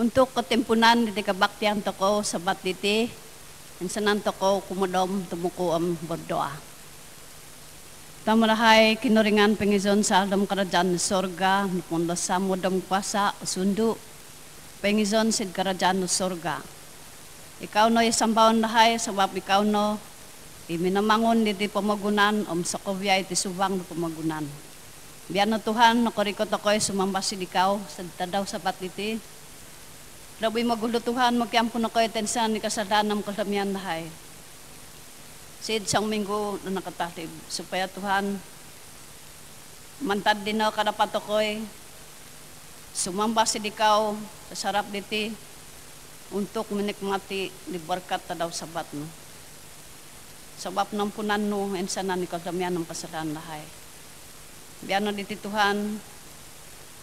Untuk ketimpunan di kabaktian toko sabat diti, insanan toko kumudom tumuku berdoa. Tamarahay kinuringan pengizon sa aldam kerajaan sorga, nipondo sa mudom kuasa sundu, pengizon sid kerajaan sorga. Ikaw no isambaon lahay sabab ikaw no iminamangon diti pamagunan sakovya iti subang no pamagunan. Biyan na Tuhan, nakorikot ako'y sumambasi ikaw sa tadaw sabat iti. Raboy magulo Tuhan, magkiampun ako'y tensan ni kasadanam kalamian lahay. Sid sang minggo na nakatatib. Supaya Tuhan, mantad din na kadapat ako'y sumambasi ikaw sa sarap diti untuk menikmati di berkat tadaw sabat no. Sabab ng punan no, ensanan ni kalamian ng kasadan lahay. Biyan na diti Tuhan,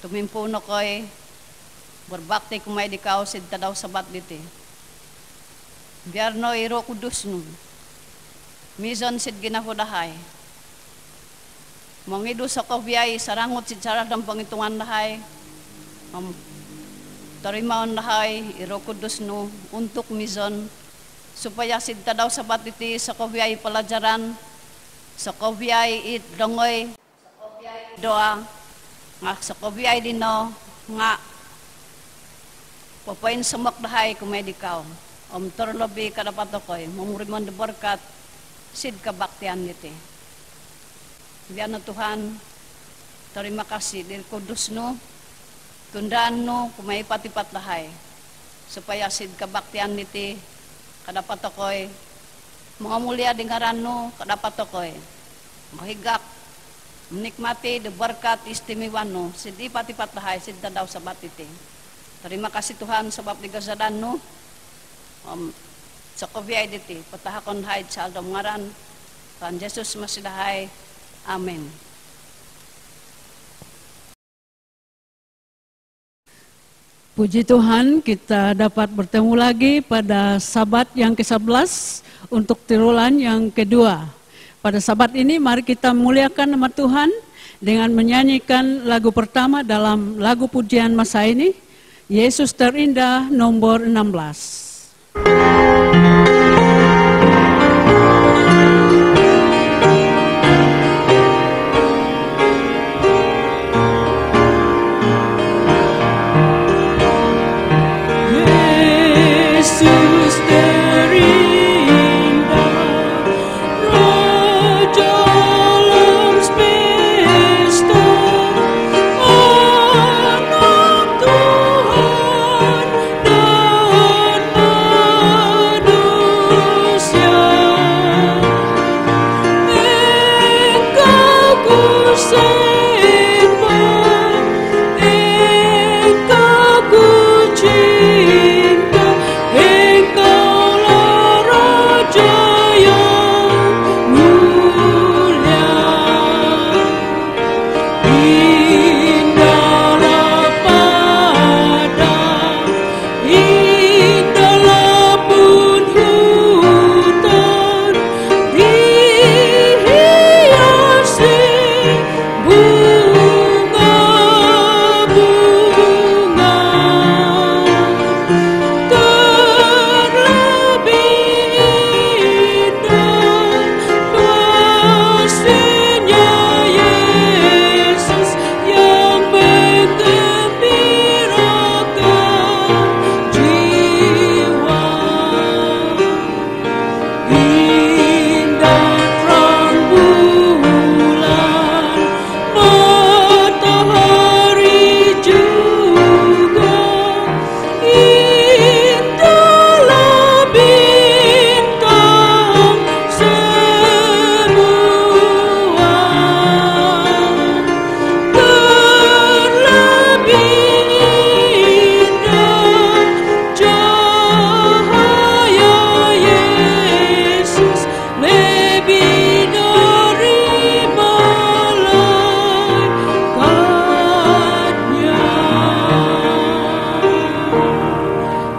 tumimpo na ko'y berbakti kumay di kao sid tadaw sabat diti. Biar no iro kudus no, mizon sid ginahudahay. Mangidu sa kobiyay, sarangot sid sarad ng pangitungan lahay, tarimaon lahay, iro kudus no, untuk mizon, supaya sid tadaw sabat diti sa kobiyay pelajaran, sa kobiyay it dongoy, doa nga sa kobiyay din no nga papain semak dahay kumay dikaw terlebih kadapat ako'y mamuriman de berkat sid kabaktian niti. Biyan na Tuhan, terima kasih dir kudus no tundaan no kumay patipat dahay supaya sid kabaktian niti kadapat ako'y mga mulia dengaran no kadapat ako'y mahigak menikmati de berkat istimewa no sidi patipat lahay sid tadaw sabat iti. Terima kasih Tuhan sebab digasadan no sa kobiyay diti patahakon haid sa aldam ngaran Tuhan Yesus masidahay. Amen. Puji Tuhan, kita dapat bertemu lagi pada sabat yang ke-11 untuk tirulan yang kedua. Pada sabat ini mari kita muliakan nama Tuhan dengan menyanyikan lagu pertama dalam lagu pujian masa ini, Yesus Terindah nomor 16.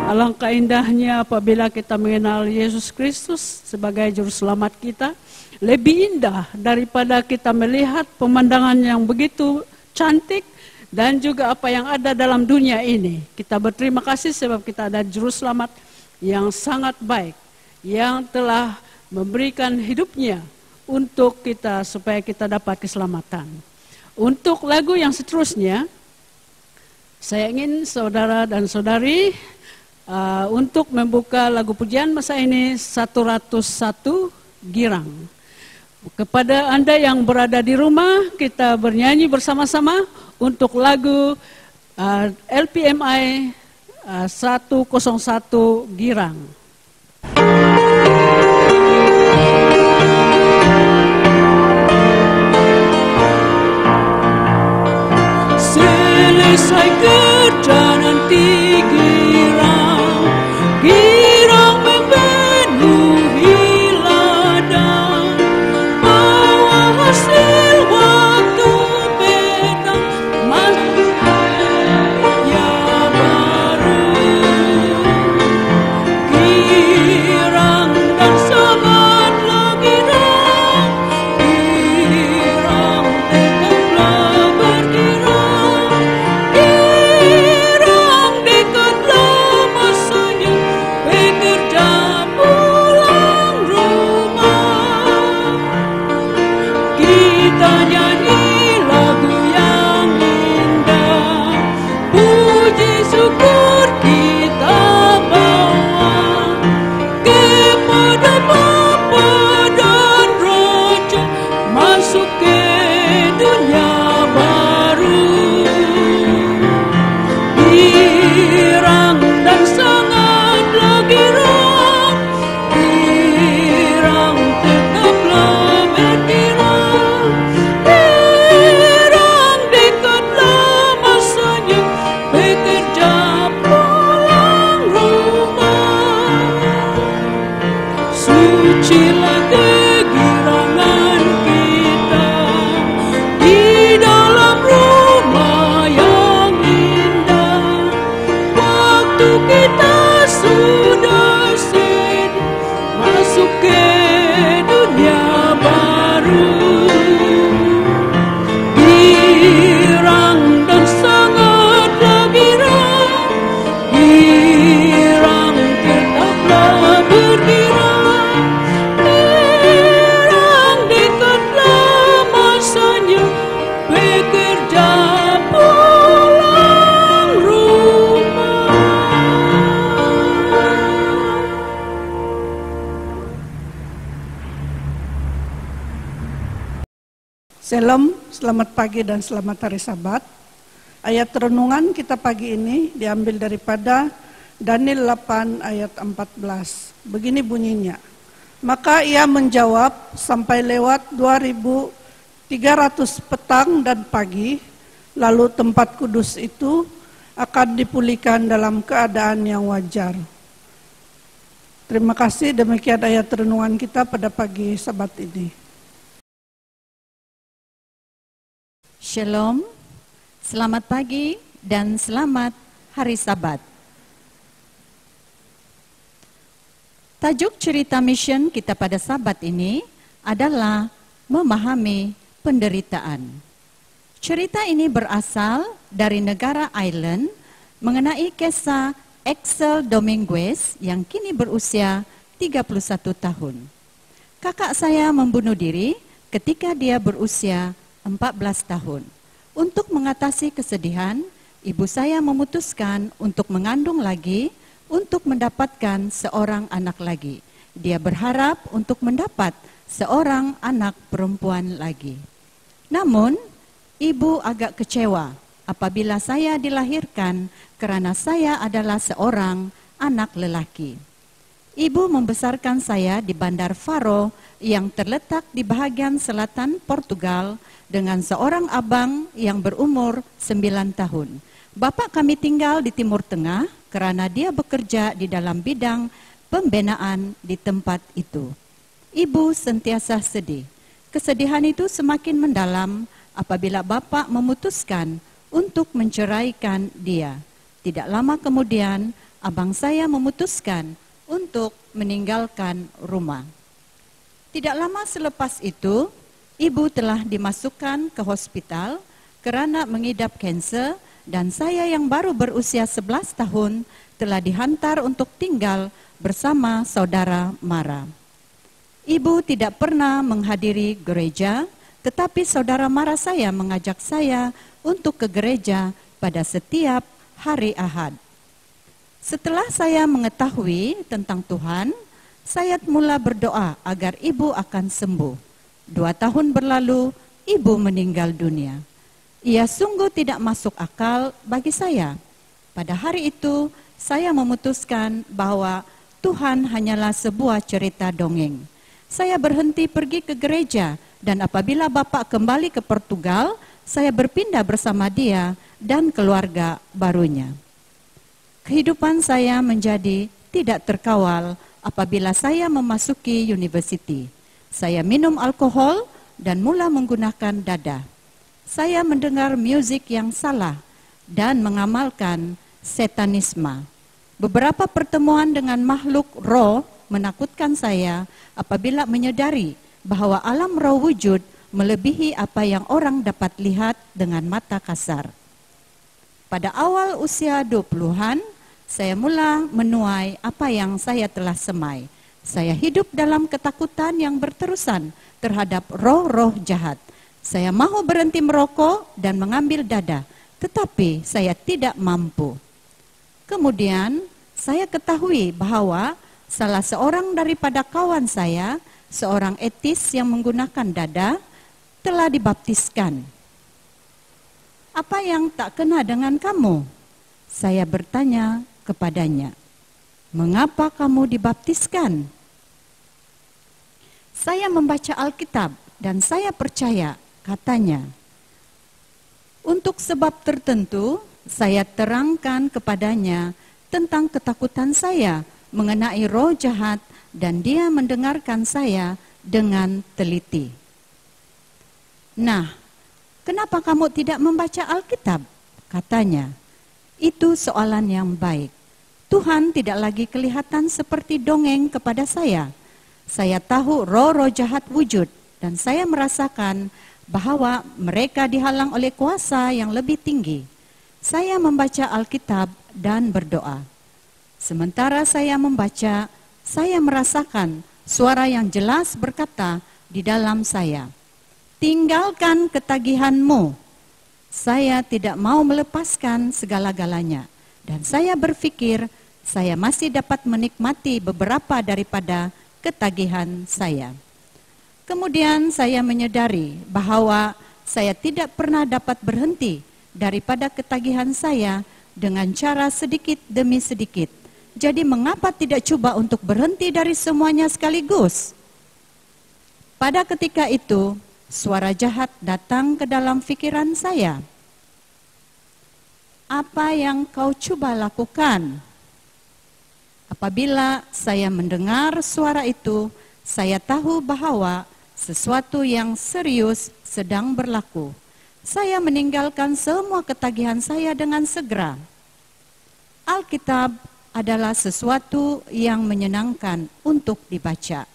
Alangkah indahnya apabila kita mengenal Yesus Kristus sebagai juru selamat kita. Lebih indah daripada kita melihat pemandangan yang begitu cantik dan juga apa yang ada dalam dunia ini. Kita berterima kasih sebab kita ada Juru Selamat yang sangat baik, yang telah memberikan hidupnya untuk kita supaya kita dapat keselamatan. Untuk lagu yang seterusnya, saya ingin saudara dan saudari untuk membuka lagu pujian masa ini 101 Girang. Kepada Anda yang berada di rumah, kita bernyanyi bersama-sama untuk lagu LPMI 101 Girang. Selesai kerja nanti girang, girang memenuhi ladang, bawa hasil waktu petang, masuknya baru. Girang dan sangatlah girang, girang tetaplah bergirang. Girang dekatlah masanya bekerja pulang rumah. Kita nyanyi lagu yang indah, puji syukur kita bawa kepada Bapa dan Raja, masuk ke dunia baru. Girang dan sangatlah girang, girang tetaplah bergirang. Girang dekatlah masanya bekerja pulang rumah. Sucilah kegirangan kita di dalam rumah yang indah. Waktu kita sudah sedia masuk ke dunia baru. Girang dan sangatlah girang, girang tetaplah bergirang. Girang dekatlah masanya bekerja pulang rumah. Shalom, selamat pagi dan selamat hari Sabat. Ayat renungan kita pagi ini diambil daripada Daniel 8 ayat 14. Begini bunyinya. Maka ia menjawab sampai lewat 2300 petang dan pagi, lalu tempat kudus itu akan dipulihkan dalam keadaan yang wajar. Terima kasih, demikian ayat renungan kita pada pagi Sabat ini. Shalom, selamat pagi dan selamat hari Sabat. Tajuk cerita mission kita pada Sabat ini adalah memahami penderitaan. Cerita ini berasal dari negara Ireland mengenai kisah Axel Dominguez yang kini berusia 31 tahun. Kakak saya membunuh diri ketika dia berusia 14 tahun. Untuk mengatasi kesedihan, ibu saya memutuskan untuk mengandung lagi untuk mendapatkan seorang anak lagi. Dia berharap untuk mendapat seorang anak perempuan lagi. Namun, ibu agak kecewa apabila saya dilahirkan karena saya adalah seorang anak lelaki. Ibu membesarkan saya di Bandar Faro yang terletak di bahagian selatan Portugal dengan seorang abang yang berumur 9 tahun. Bapak kami tinggal di Timur Tengah karena dia bekerja di dalam bidang pembinaan di tempat itu. Ibu sentiasa sedih. Kesedihan itu semakin mendalam apabila bapak memutuskan untuk menceraikan dia. Tidak lama kemudian, abang saya memutuskan untuk meninggalkan rumah. Tidak lama selepas itu, ibu telah dimasukkan ke hospital kerana mengidap kanser, dan saya yang baru berusia 11 tahun telah dihantar untuk tinggal bersama saudara Mara. Ibu tidak pernah menghadiri gereja, tetapi saudara Mara saya mengajak saya untuk ke gereja pada setiap hari Ahad. Setelah saya mengetahui tentang Tuhan, saya mula berdoa agar ibu akan sembuh. 2 tahun berlalu, ibu meninggal dunia. Ia sungguh tidak masuk akal bagi saya. Pada hari itu, saya memutuskan bahwa Tuhan hanyalah sebuah cerita dongeng. Saya berhenti pergi ke gereja, dan apabila Bapak kembali ke Portugal, saya berpindah bersama dia dan keluarga barunya. Kehidupan saya menjadi tidak terkawal apabila saya memasuki universiti. Saya minum alkohol dan mula menggunakan dada. Saya mendengar musik yang salah dan mengamalkan setanisme. Beberapa pertemuan dengan makhluk roh menakutkan saya apabila menyadari bahwa alam roh wujud melebihi apa yang orang dapat lihat dengan mata kasar. Pada awal usia 20-an, saya mula menuai apa yang saya telah semai. Saya hidup dalam ketakutan yang berterusan terhadap roh-roh jahat. Saya mahu berhenti merokok dan mengambil dada, tetapi saya tidak mampu. Kemudian saya ketahui bahwa salah seorang daripada kawan saya, seorang etis yang menggunakan dada, telah dibaptiskan. Apa yang tak kena dengan kamu? Saya bertanya kepadanya, mengapa kamu dibaptiskan? Saya membaca Alkitab dan saya percaya, katanya. Untuk sebab tertentu, saya terangkan kepadanya tentang ketakutan saya mengenai roh jahat dan dia mendengarkan saya dengan teliti. Nah, kenapa kamu tidak membaca Alkitab? Katanya. Itu soalan yang baik. Tuhan tidak lagi kelihatan seperti dongeng kepada saya. Saya tahu roh-roh jahat wujud dan saya merasakan bahwa mereka dihalang oleh kuasa yang lebih tinggi. Saya membaca Alkitab dan berdoa. Sementara saya membaca, saya merasakan suara yang jelas berkata di dalam saya, tinggalkan ketagihanmu. Saya tidak mau melepaskan segala-galanya. Dan saya berpikir saya masih dapat menikmati beberapa daripada ketagihan saya. Kemudian saya menyadari bahwa saya tidak pernah dapat berhenti daripada ketagihan saya dengan cara sedikit demi sedikit. Jadi mengapa tidak coba untuk berhenti dari semuanya sekaligus? Pada ketika itu, suara jahat datang ke dalam pikiran saya. Apa yang kau coba lakukan? Apabila saya mendengar suara itu, saya tahu bahwa sesuatu yang serius sedang berlaku. Saya meninggalkan semua ketagihan saya dengan segera. Alkitab adalah sesuatu yang menyenangkan untuk dibaca.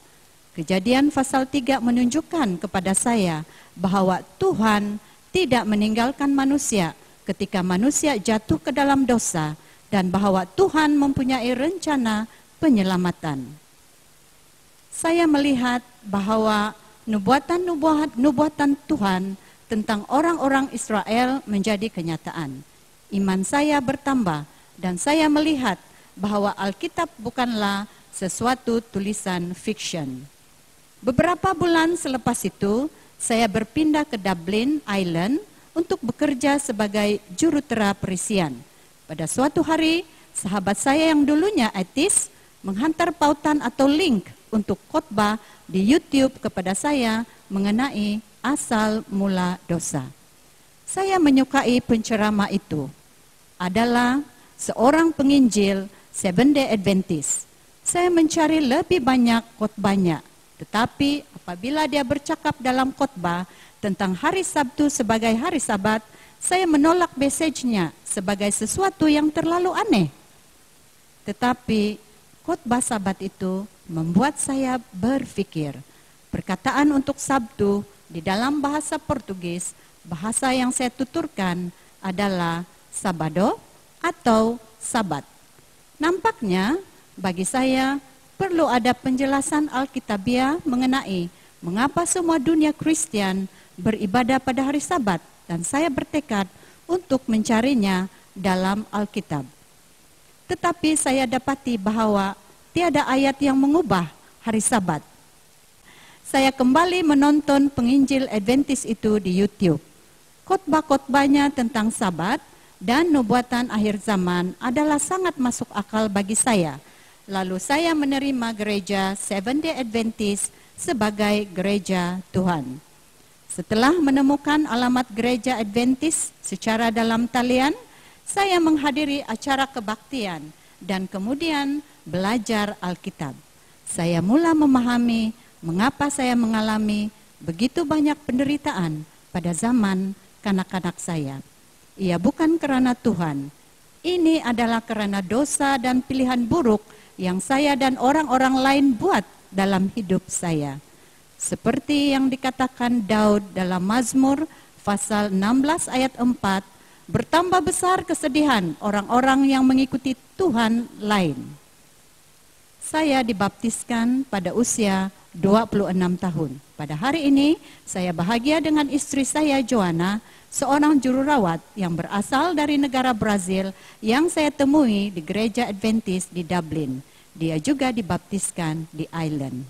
Kejadian pasal 3 menunjukkan kepada saya bahwa Tuhan tidak meninggalkan manusia ketika manusia jatuh ke dalam dosa dan bahwa Tuhan mempunyai rencana penyelamatan. Saya melihat bahwa nubuatan Tuhan tentang orang-orang Israel menjadi kenyataan. Iman saya bertambah dan saya melihat bahwa Alkitab bukanlah sesuatu tulisan fiction. Beberapa bulan selepas itu, saya berpindah ke Dublin Island untuk bekerja sebagai jurutera perisian. Pada suatu hari, sahabat saya yang dulunya etis menghantar pautan atau link untuk khotbah di YouTube kepada saya mengenai asal mula dosa. Saya menyukai penceramah itu. Adalah seorang penginjil Seventh-day Adventist. Saya mencari lebih banyak khotbahnya, tetapi apabila dia bercakap dalam khotbah tentang hari Sabtu sebagai hari Sabat, saya menolak message-nya sebagai sesuatu yang terlalu aneh. Tetapi khotbah Sabat itu membuat saya berpikir. Perkataan untuk Sabtu di dalam bahasa Portugis bahasa yang saya tuturkan adalah sabado atau sabat. Nampaknya bagi saya perlu ada penjelasan Alkitabiah mengenai mengapa semua dunia Kristen beribadah pada hari Sabat, dan saya bertekad untuk mencarinya dalam Alkitab. Tetapi saya dapati bahwa tiada ayat yang mengubah hari Sabat. Saya kembali menonton penginjil Adventist itu di YouTube. Khotbah-khotbahnya tentang Sabat dan nubuatan akhir zaman adalah sangat masuk akal bagi saya. Lalu saya menerima gereja Seventh-day Adventist sebagai gereja Tuhan. Setelah menemukan alamat gereja Adventist secara dalam talian, saya menghadiri acara kebaktian dan kemudian belajar Alkitab. Saya mula memahami mengapa saya mengalami begitu banyak penderitaan pada zaman kanak-kanak saya. Ia bukan karena Tuhan. Ini adalah karena dosa dan pilihan buruk yang saya dan orang-orang lain buat dalam hidup saya. Seperti yang dikatakan Daud dalam Mazmur pasal 16 ayat 4, bertambah besar kesedihan orang-orang yang mengikuti Tuhan lain. Saya dibaptiskan pada usia 26 tahun. Pada hari ini, saya bahagia dengan istri saya, Joanna, seorang juru rawat yang berasal dari negara Brazil yang saya temui di gereja Adventist di Dublin. Dia juga dibaptiskan di Ireland.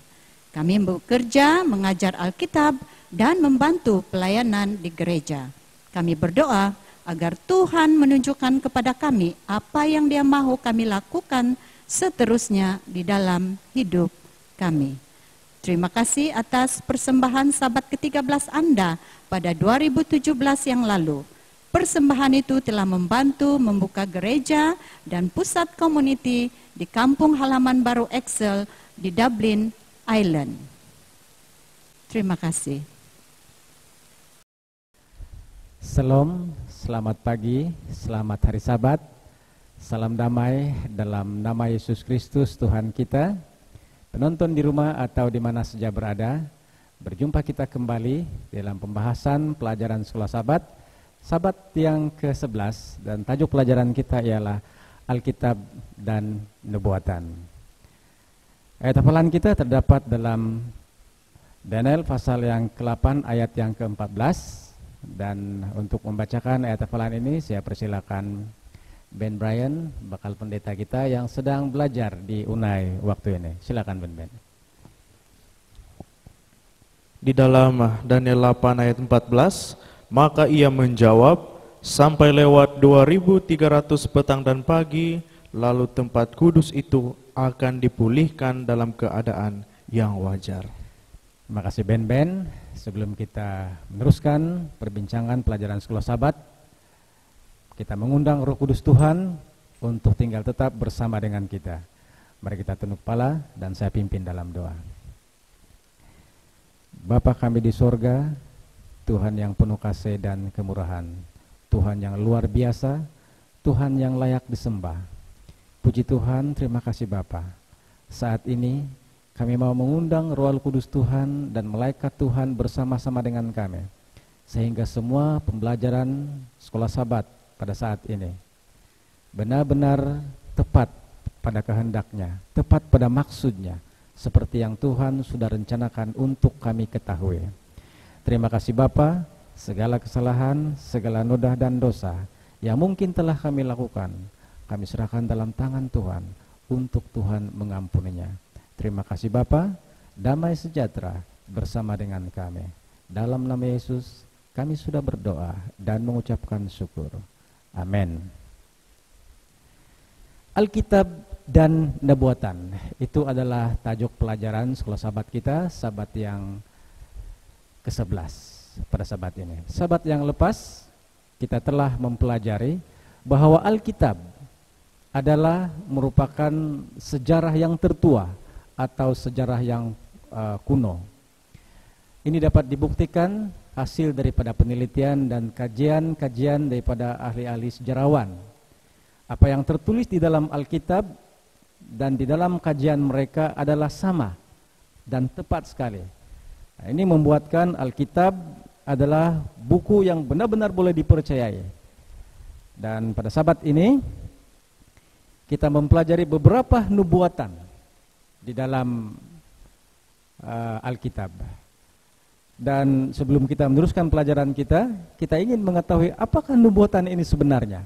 Kami bekerja, mengajar Alkitab, dan membantu pelayanan di gereja. Kami berdoa agar Tuhan menunjukkan kepada kami apa yang Dia mahu kami lakukan seterusnya di dalam hidup kami. Terima kasih atas persembahan Sabat ke-13 Anda pada 2017 yang lalu. Persembahan itu telah membantu membuka gereja dan pusat community di kampung halaman baru Excel di Dublin, Ireland. Terima kasih. Salam, selamat pagi, selamat hari Sabat. Salam damai dalam nama Yesus Kristus Tuhan kita. Penonton di rumah atau di mana saja berada, berjumpa kita kembali dalam pembahasan pelajaran Sekolah Sabat, Sabat yang ke-11, dan tajuk pelajaran kita ialah Alkitab dan Nubuatan. Ayat hafalan kita terdapat dalam Daniel pasal yang ke-8 ayat yang ke-14, dan untuk membacakan ayat hafalan ini saya persilakan Ben Brian, bakal pendeta kita yang sedang belajar di Unai waktu ini. Silakan Ben. Di dalam Daniel 8 ayat 14, maka ia menjawab, sampai lewat 2300 petang dan pagi, lalu tempat kudus itu akan dipulihkan dalam keadaan yang wajar. Terima kasih Ben. Sebelum kita meneruskan perbincangan pelajaran Sekolah Sabat, kita mengundang Roh Kudus Tuhan untuk tinggal tetap bersama dengan kita. Mari kita tunduk kepala dan saya pimpin dalam doa. Bapa kami di sorga, Tuhan yang penuh kasih dan kemurahan, Tuhan yang luar biasa, Tuhan yang layak disembah. Puji Tuhan, terima kasih Bapa. Saat ini kami mau mengundang Roh Kudus Tuhan dan malaikat Tuhan bersama-sama dengan kami, sehingga semua pembelajaran Sekolah Sabat pada saat ini benar-benar tepat pada kehendaknya, tepat pada maksudnya, seperti yang Tuhan sudah rencanakan untuk kami ketahui. Terima kasih Bapa, segala kesalahan, segala noda dan dosa yang mungkin telah kami lakukan, kami serahkan dalam tangan Tuhan untuk Tuhan mengampuninya. Terima kasih Bapa, damai sejahtera bersama dengan kami. Dalam nama Yesus kami sudah berdoa dan mengucapkan syukur. Amin. Alkitab dan Nubuatan, itu adalah tajuk pelajaran Sekolah Sabat kita, Sabat yang ke-11 pada Sabat ini. Sabat yang lepas kita telah mempelajari bahwa Alkitab adalah merupakan sejarah yang tertua atau sejarah yang kuno. Ini dapat dibuktikan hasil daripada penelitian dan kajian-kajian daripada ahli-ahli sejarawan. Apa yang tertulis di dalam Alkitab dan di dalam kajian mereka adalah sama dan tepat sekali. Nah, ini membuatkan Alkitab adalah buku yang benar-benar boleh dipercayai. Dan pada Sabat ini kita mempelajari beberapa nubuatan di dalam Alkitab. Dan sebelum kita meneruskan pelajaran kita ingin mengetahui apakah nubuatan ini sebenarnya.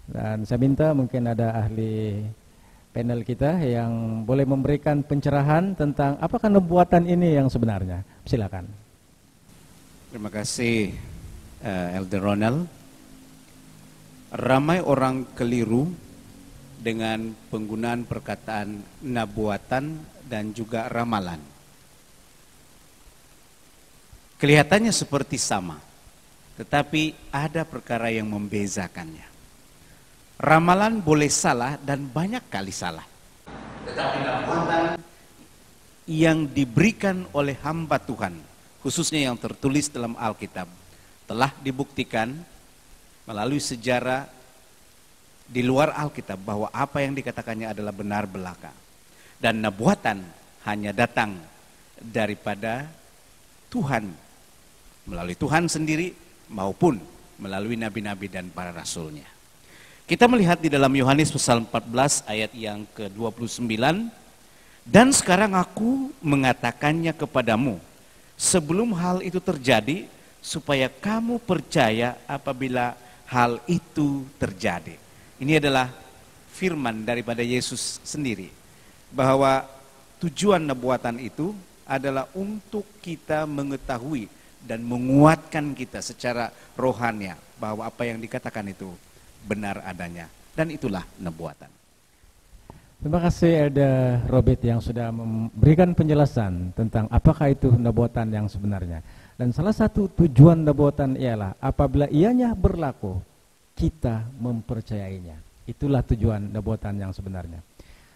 Dan saya minta mungkin ada ahli panel kita yang boleh memberikan pencerahan tentang apakah nubuatan ini yang sebenarnya. Silakan. Terima kasih Elder Ronald. Ramai orang keliru dengan penggunaan perkataan nubuatan dan juga ramalan. Kelihatannya seperti sama, tetapi ada perkara yang membezakannya. Ramalan boleh salah dan banyak kali salah. Tetapi nubuatan yang diberikan oleh hamba Tuhan, khususnya yang tertulis dalam Alkitab, telah dibuktikan melalui sejarah di luar Alkitab bahwa apa yang dikatakannya adalah benar belaka. Dan nubuatan hanya datang daripada Tuhan, melalui Tuhan sendiri maupun melalui nabi-nabi dan para rasulnya. Kita melihat di dalam Yohanes pasal 14 ayat yang ke-29, dan sekarang aku mengatakannya kepadamu sebelum hal itu terjadi, supaya kamu percaya apabila hal itu terjadi. Ini adalah firman daripada Yesus sendiri, bahwa tujuan nubuatan itu adalah untuk kita mengetahui dan menguatkan kita secara rohania bahwa apa yang dikatakan itu benar adanya, dan itulah nubuatan. Terima kasih Elder Robert yang sudah memberikan penjelasan tentang apakah itu nubuatan yang sebenarnya. Dan salah satu tujuan nubuatan ialah apabila ianya berlaku, kita mempercayainya. Itulah tujuan nubuatan yang sebenarnya.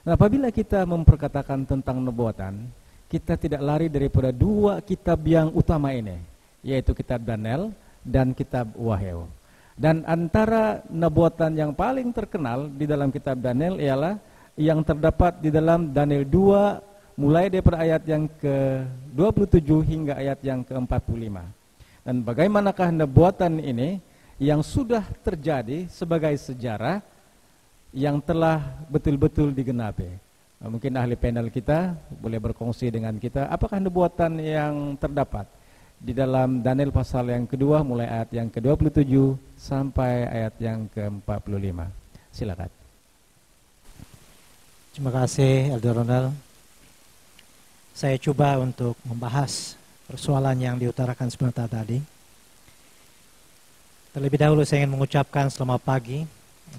Nah, apabila kita memperkatakan tentang nubuatan, kita tidak lari daripada dua kitab yang utama ini, yaitu kitab Daniel dan kitab Wahyu. Dan antara nubuatan yang paling terkenal di dalam kitab Daniel ialah yang terdapat di dalam Daniel 2 mulai daripada ayat yang ke-27 hingga ayat yang ke-45. Dan bagaimanakah nubuatan ini yang sudah terjadi sebagai sejarah yang telah betul-betul digenapi. Mungkin ahli panel kita boleh berkongsi dengan kita apakah nubuatan yang terdapat di dalam Daniel pasal yang kedua mulai ayat yang ke-27 sampai ayat yang ke-45. Silakan. Terima kasih Elder Ronald. Saya coba untuk membahas persoalan yang diutarakan sebentar tadi. Terlebih dahulu saya ingin mengucapkan selamat pagi,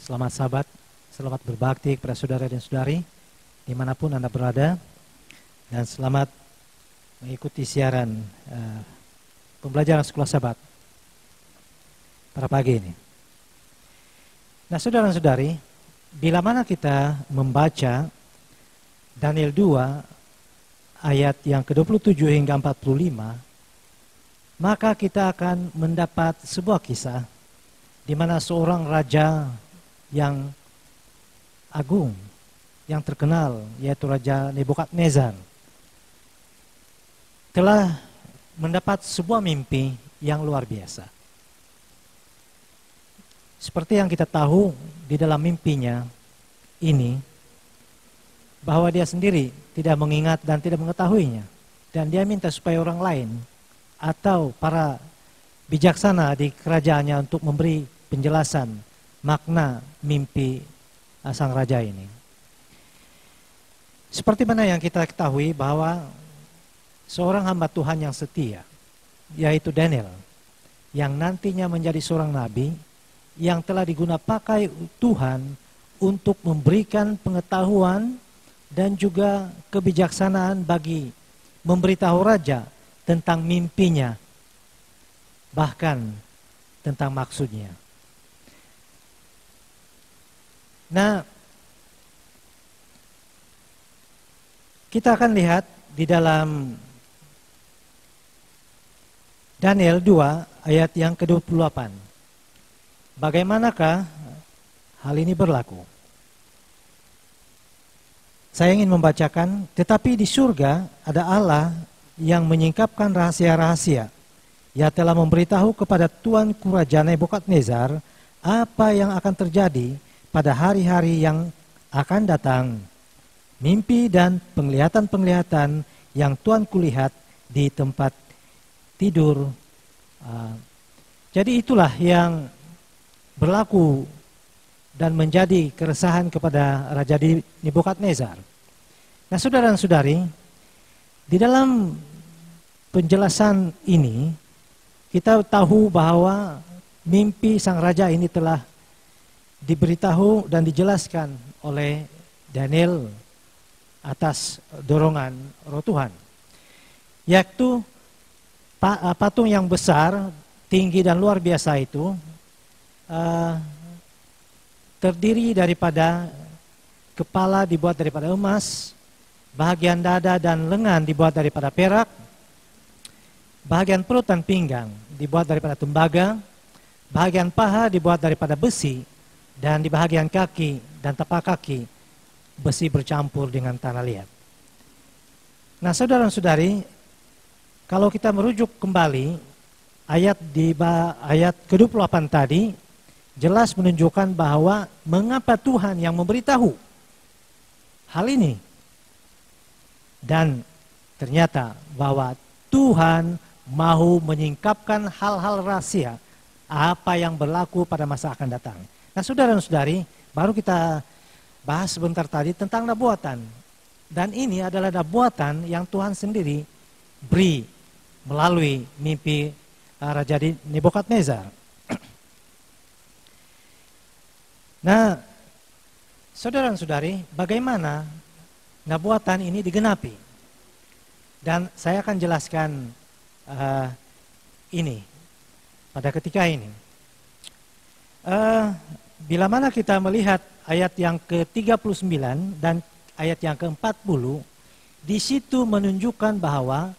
selamat Sabat, selamat berbakti kepada saudara dan saudari dimanapun Anda berada, dan selamat mengikuti siaran pembelajaran sekolah Sabat pada pagi ini. Nah saudara dan saudari, bila mana kita membaca Daniel 2 ayat yang ke-27 hingga 45, maka kita akan mendapat sebuah kisah di mana seorang raja yang agung, yang terkenal, yaitu Raja Nebukadnezar, telah mendapat sebuah mimpi yang luar biasa. Seperti yang kita tahu di dalam mimpinya ini, bahwa dia sendiri tidak mengingat dan tidak mengetahuinya, dan dia minta supaya orang lain atau para bijaksana di kerajaannya untuk memberi penjelasan makna mimpi sang raja ini. Seperti mana yang kita ketahui bahwa seorang hamba Tuhan yang setia, yaitu Daniel, yang nantinya menjadi seorang nabi, yang telah digunakan pakai Tuhan untuk memberikan pengetahuan dan juga kebijaksanaan bagi memberitahu raja tentang mimpinya, bahkan tentang maksudnya. Nah, kita akan lihat di dalam Daniel 2 ayat yang ke-28. Bagaimanakah hal ini berlaku? Saya ingin membacakan, tetapi di surga ada Allah yang menyingkapkan rahasia-rahasia Ia telah memberitahu kepada Tuan Kerajaan Nebukadnezar apa yang akan terjadi pada hari-hari yang akan datang. Mimpi dan penglihatan-penglihatan yang Tuan kulihat di tempat tidur. Jadi itulah yang berlaku dan menjadi keresahan kepada Raja Nebukadnezar. Nah, saudara dan saudari, di dalam penjelasan ini kita tahu bahwa mimpi sang raja ini telah diberitahu dan dijelaskan oleh Daniel atas dorongan Roh Tuhan, yaitu patung yang besar, tinggi dan luar biasa itu terdiri daripada kepala dibuat daripada emas, bahagian dada dan lengan dibuat daripada perak, bahagian perut dan pinggang dibuat daripada tembaga, bahagian paha dibuat daripada besi, dan di bahagian kaki dan tapak kaki besi bercampur dengan tanah liat. Nah, saudara-saudari, kalau kita merujuk kembali ayat ke-28 tadi, jelas menunjukkan bahwa mengapa Tuhan yang memberitahu hal ini. Dan ternyata bahwa Tuhan mau menyingkapkan hal-hal rahasia apa yang berlaku pada masa akan datang. Nah, saudara dan saudari, baru kita bahas sebentar tadi tentang nubuatan. Dan ini adalah nubuatan yang Tuhan sendiri beri melalui mimpi Raja Nebukadnezar. Nah, saudara dan saudari, bagaimana nubuatan ini digenapi? Dan saya akan jelaskan ini pada ketika ini. Bila mana kita melihat ayat yang ke-39 dan ayat yang ke-40, di situ menunjukkan bahwa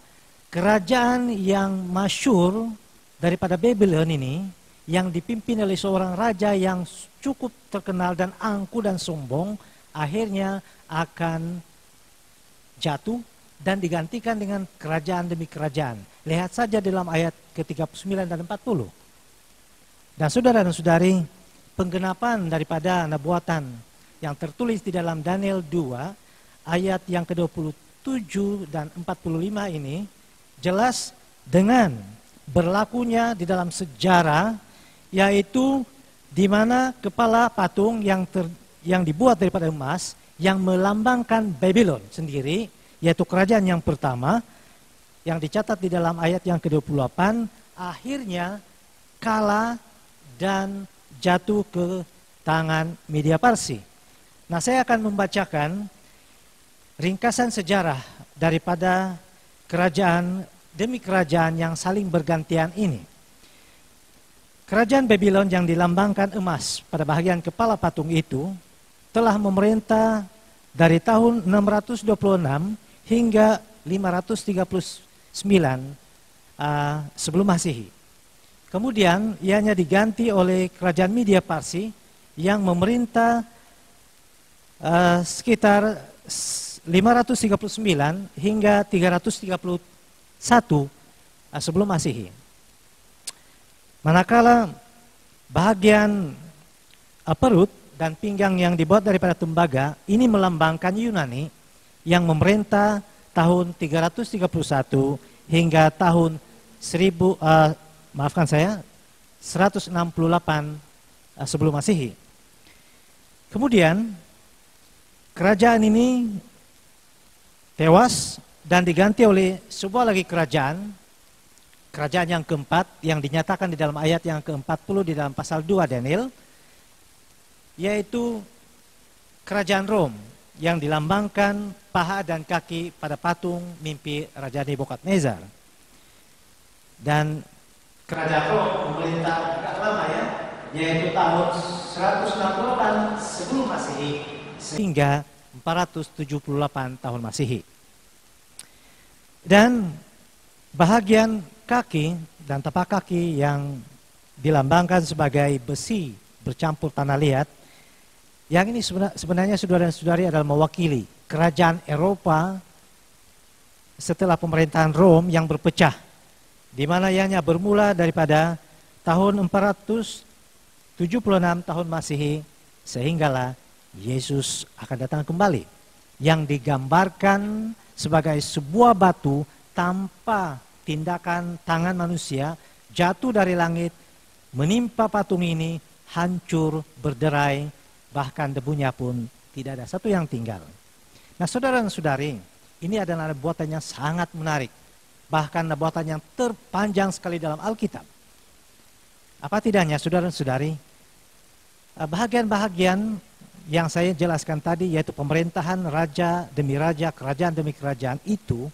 kerajaan yang masyhur daripada Babylon ini, yang dipimpin oleh seorang raja yang cukup terkenal dan angkuh dan sombong, akhirnya akan jatuh dan digantikan dengan kerajaan demi kerajaan. Lihat saja dalam ayat ke-39 dan 40. Dan saudara dan saudari, penggenapan daripada nubuatan yang tertulis di dalam Daniel 2 ayat yang ke-27 dan 45 ini jelas dengan berlakunya di dalam sejarah, yaitu di mana kepala patung yang dibuat daripada emas yang melambangkan Babylon sendiri, yaitu kerajaan yang pertama yang dicatat di dalam ayat yang ke-28, akhirnya kalah dan jatuh ke tangan Media Parsi. Nah, saya akan membacakan ringkasan sejarah daripada kerajaan demi kerajaan yang saling bergantian ini. Kerajaan Babylon yang dilambangkan emas pada bahagian kepala patung itu telah memerintah dari tahun 626 hingga 539 sebelum Masehi. Kemudian ianya diganti oleh kerajaan Media Parsi yang memerintah sekitar 539 hingga 331 sebelum Masehi. Manakala bahagian perut dan pinggang yang dibuat daripada tembaga ini melambangkan Yunani yang memerintah tahun 331 hingga tahun 168 sebelum Masehi. Kemudian kerajaan ini tewas dan diganti oleh sebuah lagi kerajaan yang keempat yang dinyatakan di dalam ayat yang ke-40 di dalam pasal 2 Daniel, yaitu kerajaan Rom yang dilambangkan paha dan kaki pada patung mimpi Raja Nebukadnezar. Dan kerajaan Rom memerintah agak lama ya, yaitu tahun 168 sebelum Masehi sehingga 478 tahun Masehi. Dan bahagian kaki dan tapak kaki yang dilambangkan sebagai besi bercampur tanah liat, yang ini sebenarnya saudara dan saudari adalah mewakili kerajaan Eropa setelah pemerintahan Rom yang berpecah di mana ianya bermula daripada tahun 476 tahun Masehi, sehinggalah Yesus akan datang kembali, yang digambarkan sebagai sebuah batu tanpa tindakan tangan manusia jatuh dari langit, menimpa patung ini, hancur, berderai, bahkan debunya pun tidak ada satu yang tinggal. Nah, saudara dan saudari, ini adalah buatan yang sangat menarik, bahkan buatan yang terpanjang sekali dalam Alkitab. Apa tidaknya, saudara dan saudari, bahagian-bahagian yang saya jelaskan tadi, yaitu pemerintahan raja demi raja, kerajaan demi kerajaan itu,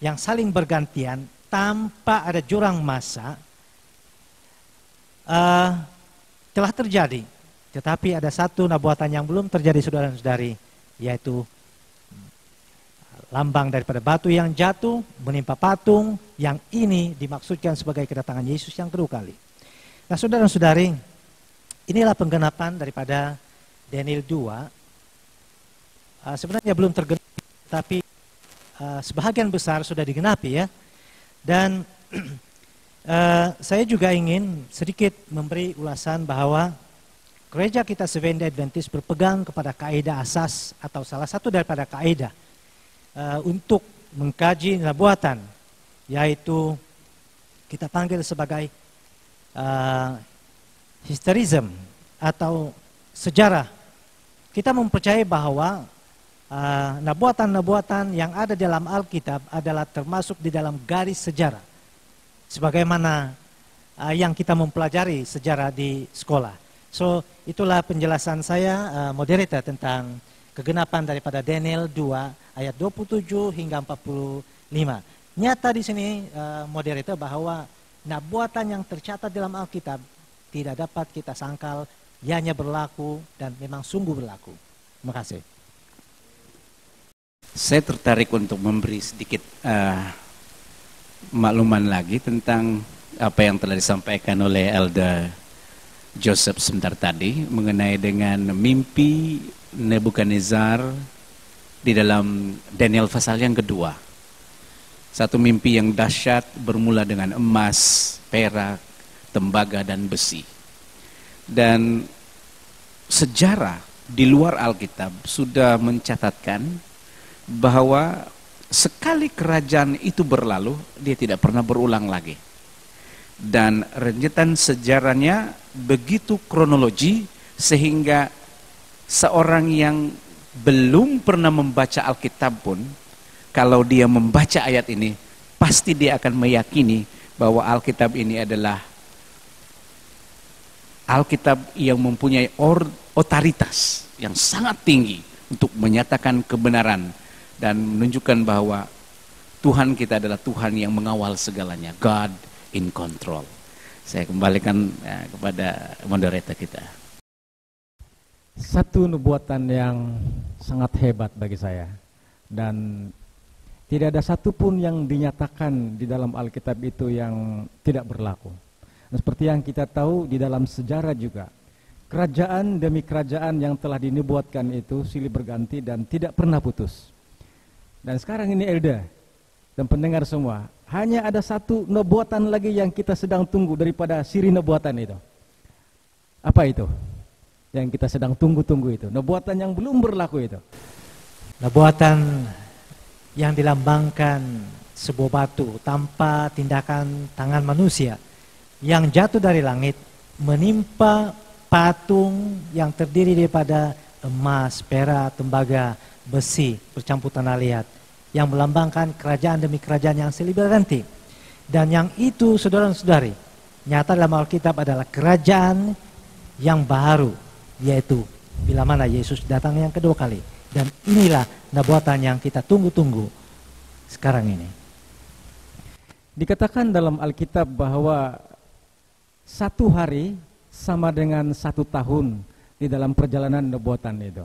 yang saling bergantian tanpa ada jurang masa, telah terjadi. Tetapi ada satu nubuatan yang belum terjadi, saudara dan saudari, yaitu lambang daripada batu yang jatuh menimpa patung, yang ini dimaksudkan sebagai kedatangan Yesus yang kedua kali. Nah, saudara dan saudari, inilah penggenapan daripada Daniel 2. Sebenarnya belum tergenapi, tapi sebahagian besar sudah digenapi ya. Dan saya juga ingin sedikit memberi ulasan bahwa gereja kita Seventh-day Adventist berpegang kepada kaidah asas atau salah satu daripada kaidah untuk mengkaji nubuatan, yaitu kita panggil sebagai historism atau sejarah. Kita mempercayai bahwa nubuatan-nubuatan yang ada dalam Alkitab adalah termasuk di dalam garis sejarah, sebagaimana yang kita mempelajari sejarah di sekolah. So, itulah penjelasan saya, moderator, tentang kegenapan daripada Daniel 2 ayat 27 hingga 45. Nyata di sini, moderator, bahwa nubuatan yang tercatat dalam Alkitab tidak dapat kita sangkal, ianya berlaku dan memang sungguh berlaku. Terima kasih. Saya tertarik untuk memberi sedikit makluman lagi tentang apa yang telah disampaikan oleh Elder Joseph sebentar tadi mengenai dengan mimpi Nebukadnezar di dalam Daniel pasal yang kedua. Satu mimpi yang dahsyat bermula dengan emas, perak, tembaga dan besi. Dan sejarah di luar Alkitab sudah mencatatkan bahwa sekali kerajaan itu berlalu, dia tidak pernah berulang lagi. Dan rentetan sejarahnya begitu kronologi sehingga seorang yang belum pernah membaca Alkitab pun, kalau dia membaca ayat ini, pasti dia akan meyakini bahwa Alkitab ini adalah Alkitab yang mempunyai otoritas yang sangat tinggi untuk menyatakan kebenaran dan menunjukkan bahwa Tuhan kita adalah Tuhan yang mengawal segalanya. God in control. Saya kembalikan kepada moderator kita. Satu nubuatan yang sangat hebat bagi saya, dan tidak ada satupun yang dinyatakan di dalam Alkitab itu yang tidak berlaku. Dan seperti yang kita tahu di dalam sejarah juga, kerajaan demi kerajaan yang telah dinubuatkan itu silih berganti dan tidak pernah putus. Dan sekarang ini Elda dan pendengar semua, hanya ada satu nubuatan lagi yang kita sedang tunggu daripada siri nubuatan itu. Apa itu? Yang kita sedang tunggu-tunggu itu, nubuatan yang belum berlaku itu. Nubuatan yang dilambangkan sebuah batu tanpa tindakan tangan manusia yang jatuh dari langit menimpa patung yang terdiri daripada emas, perak, tembaga, besi bercampur tanah liat, yang melambangkan kerajaan demi kerajaan yang silih berganti. Dan yang itu, saudara-saudari, nyata dalam Alkitab adalah kerajaan yang baru, yaitu bila mana Yesus datang yang kedua kali. Dan inilah nubuatan yang kita tunggu-tunggu sekarang ini. Dikatakan dalam Alkitab bahwa satu hari sama dengan 1 tahun di dalam perjalanan nubuatan itu.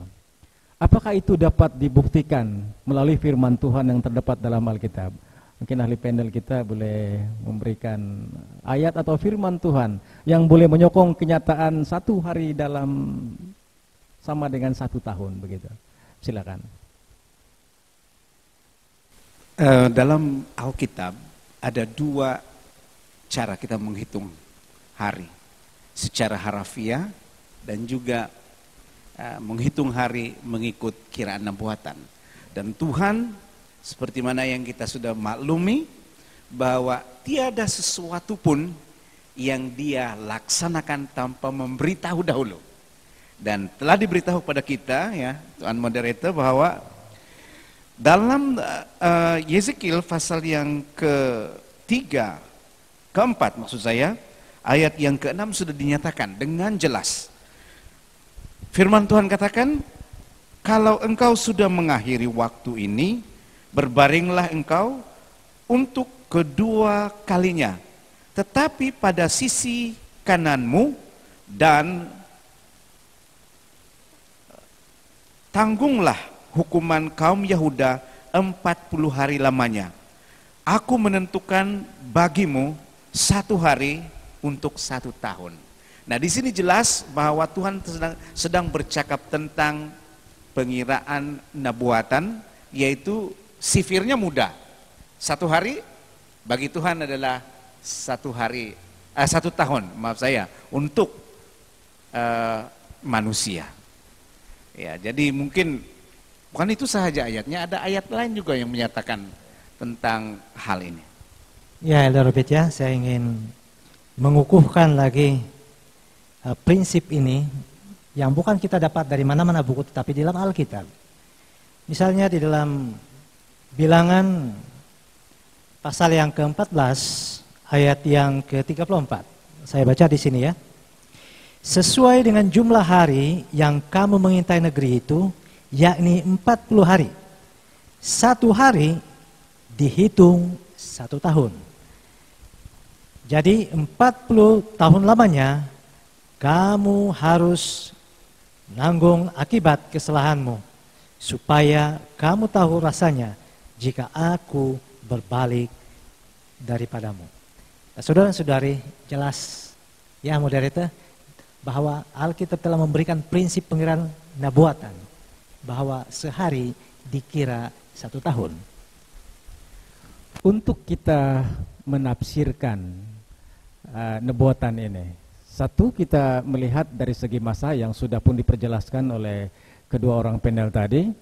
Apakah itu dapat dibuktikan melalui firman Tuhan yang terdapat dalam Alkitab? Mungkin ahli panel kita boleh memberikan ayat atau firman Tuhan yang boleh menyokong kenyataan 1 hari dalam sama dengan 1 tahun begitu. Silakan. Dalam Alkitab ada 2 cara kita menghitung hari secara harafiah dan juga menghitung hari mengikut kiraan nubuatan. Dan Tuhan seperti mana yang kita sudah maklumi bahwa tiada sesuatu pun yang Dia laksanakan tanpa memberitahu dahulu. Dan telah diberitahu kepada kita ya Tuan Moderator bahwa dalam Yeskiel pasal yang ke-3, ke-4 maksud saya, ayat yang ke-6 sudah dinyatakan dengan jelas. Firman Tuhan katakan, kalau engkau sudah mengakhiri waktu ini, berbaringlah engkau untuk kedua kalinya. Tetapi pada sisi kananmu dan tanggunglah hukuman kaum Yahuda 40 hari lamanya. Aku menentukan bagimu 1 hari untuk 1 tahun. Nah, di sini jelas bahwa Tuhan sedang bercakap tentang pengiraan nubuatan, yaitu sifirnya mudah. 1 hari bagi Tuhan adalah 1 tahun, maaf saya, untuk manusia. Ya, jadi mungkin bukan itu saja ayatnya, ada ayat lain juga yang menyatakan tentang hal ini. Ya, Elder Robert ya, saya ingin mengukuhkan lagi prinsip ini yang bukan kita dapat dari mana-mana buku, tetapi di dalam Alkitab. Misalnya di dalam Bilangan pasal yang ke-14 ayat yang ke-34. Saya baca di sini ya. Sesuai dengan jumlah hari yang kamu mengintai negeri itu, yakni 40 hari. 1 hari dihitung 1 tahun. Jadi 40 tahun lamanya kamu harus menanggung akibat kesalahanmu, supaya kamu tahu rasanya jika aku berbalik daripadamu. Nah, saudara-saudari, jelas ya Moderator, bahwa Alkitab telah memberikan prinsip pengiraan nubuatan, bahwa sehari dikira 1 tahun. Untuk kita menafsirkan nubuatan ini, satu, kita melihat dari segi masa yang sudah pun diperjelaskan oleh kedua orang panel tadi.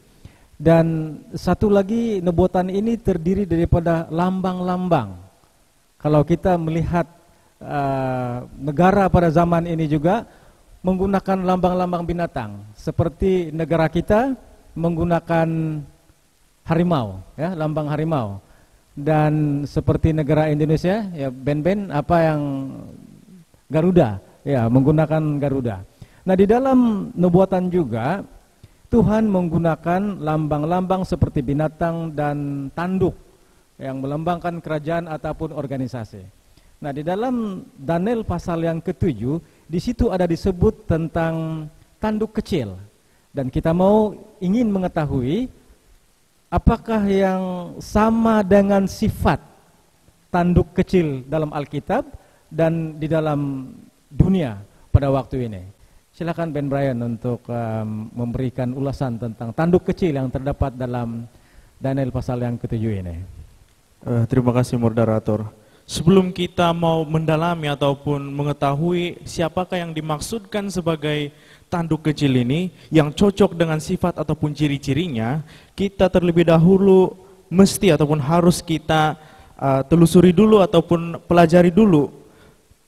Dan satu lagi, nubuatan ini terdiri daripada lambang-lambang. Kalau kita melihat negara pada zaman ini juga menggunakan lambang-lambang binatang. Seperti negara kita menggunakan harimau, ya, lambang harimau. Dan seperti negara Indonesia, ya ben-ben apa yang Garuda, ya, menggunakan Garuda. Nah, di dalam nubuatan juga Tuhan menggunakan lambang-lambang seperti binatang dan tanduk yang melambangkan kerajaan ataupun organisasi. Nah, di dalam Daniel pasal yang ke-7, di situ ada disebut tentang tanduk kecil. Dan kita ingin mengetahui apakah yang sama dengan sifat tanduk kecil dalam Alkitab dan di dalam dunia pada waktu ini. Silakan Ben Brian untuk memberikan ulasan tentang tanduk kecil yang terdapat dalam Daniel pasal yang ke-7 ini. Terima kasih moderator. Sebelum kita mau mendalami ataupun mengetahui siapakah yang dimaksudkan sebagai tanduk kecil ini yang cocok dengan sifat ataupun ciri-cirinya, kita terlebih dahulu mesti ataupun harus kita telusuri dulu ataupun pelajari dulu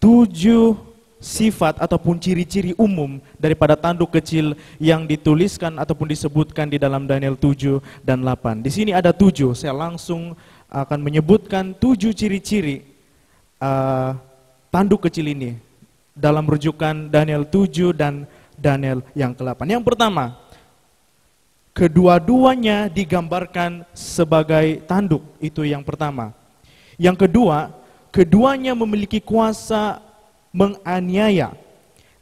7 sifat ataupun ciri-ciri umum daripada tanduk kecil yang dituliskan ataupun disebutkan di dalam Daniel 7 dan 8. Di sini ada 7, saya langsung akan menyebutkan 7 ciri-ciri tanduk kecil ini dalam rujukan Daniel 7 dan Daniel yang ke-8. Yang pertama, kedua-duanya digambarkan sebagai tanduk, itu yang pertama. Yang kedua, keduanya memiliki kuasa menganiaya.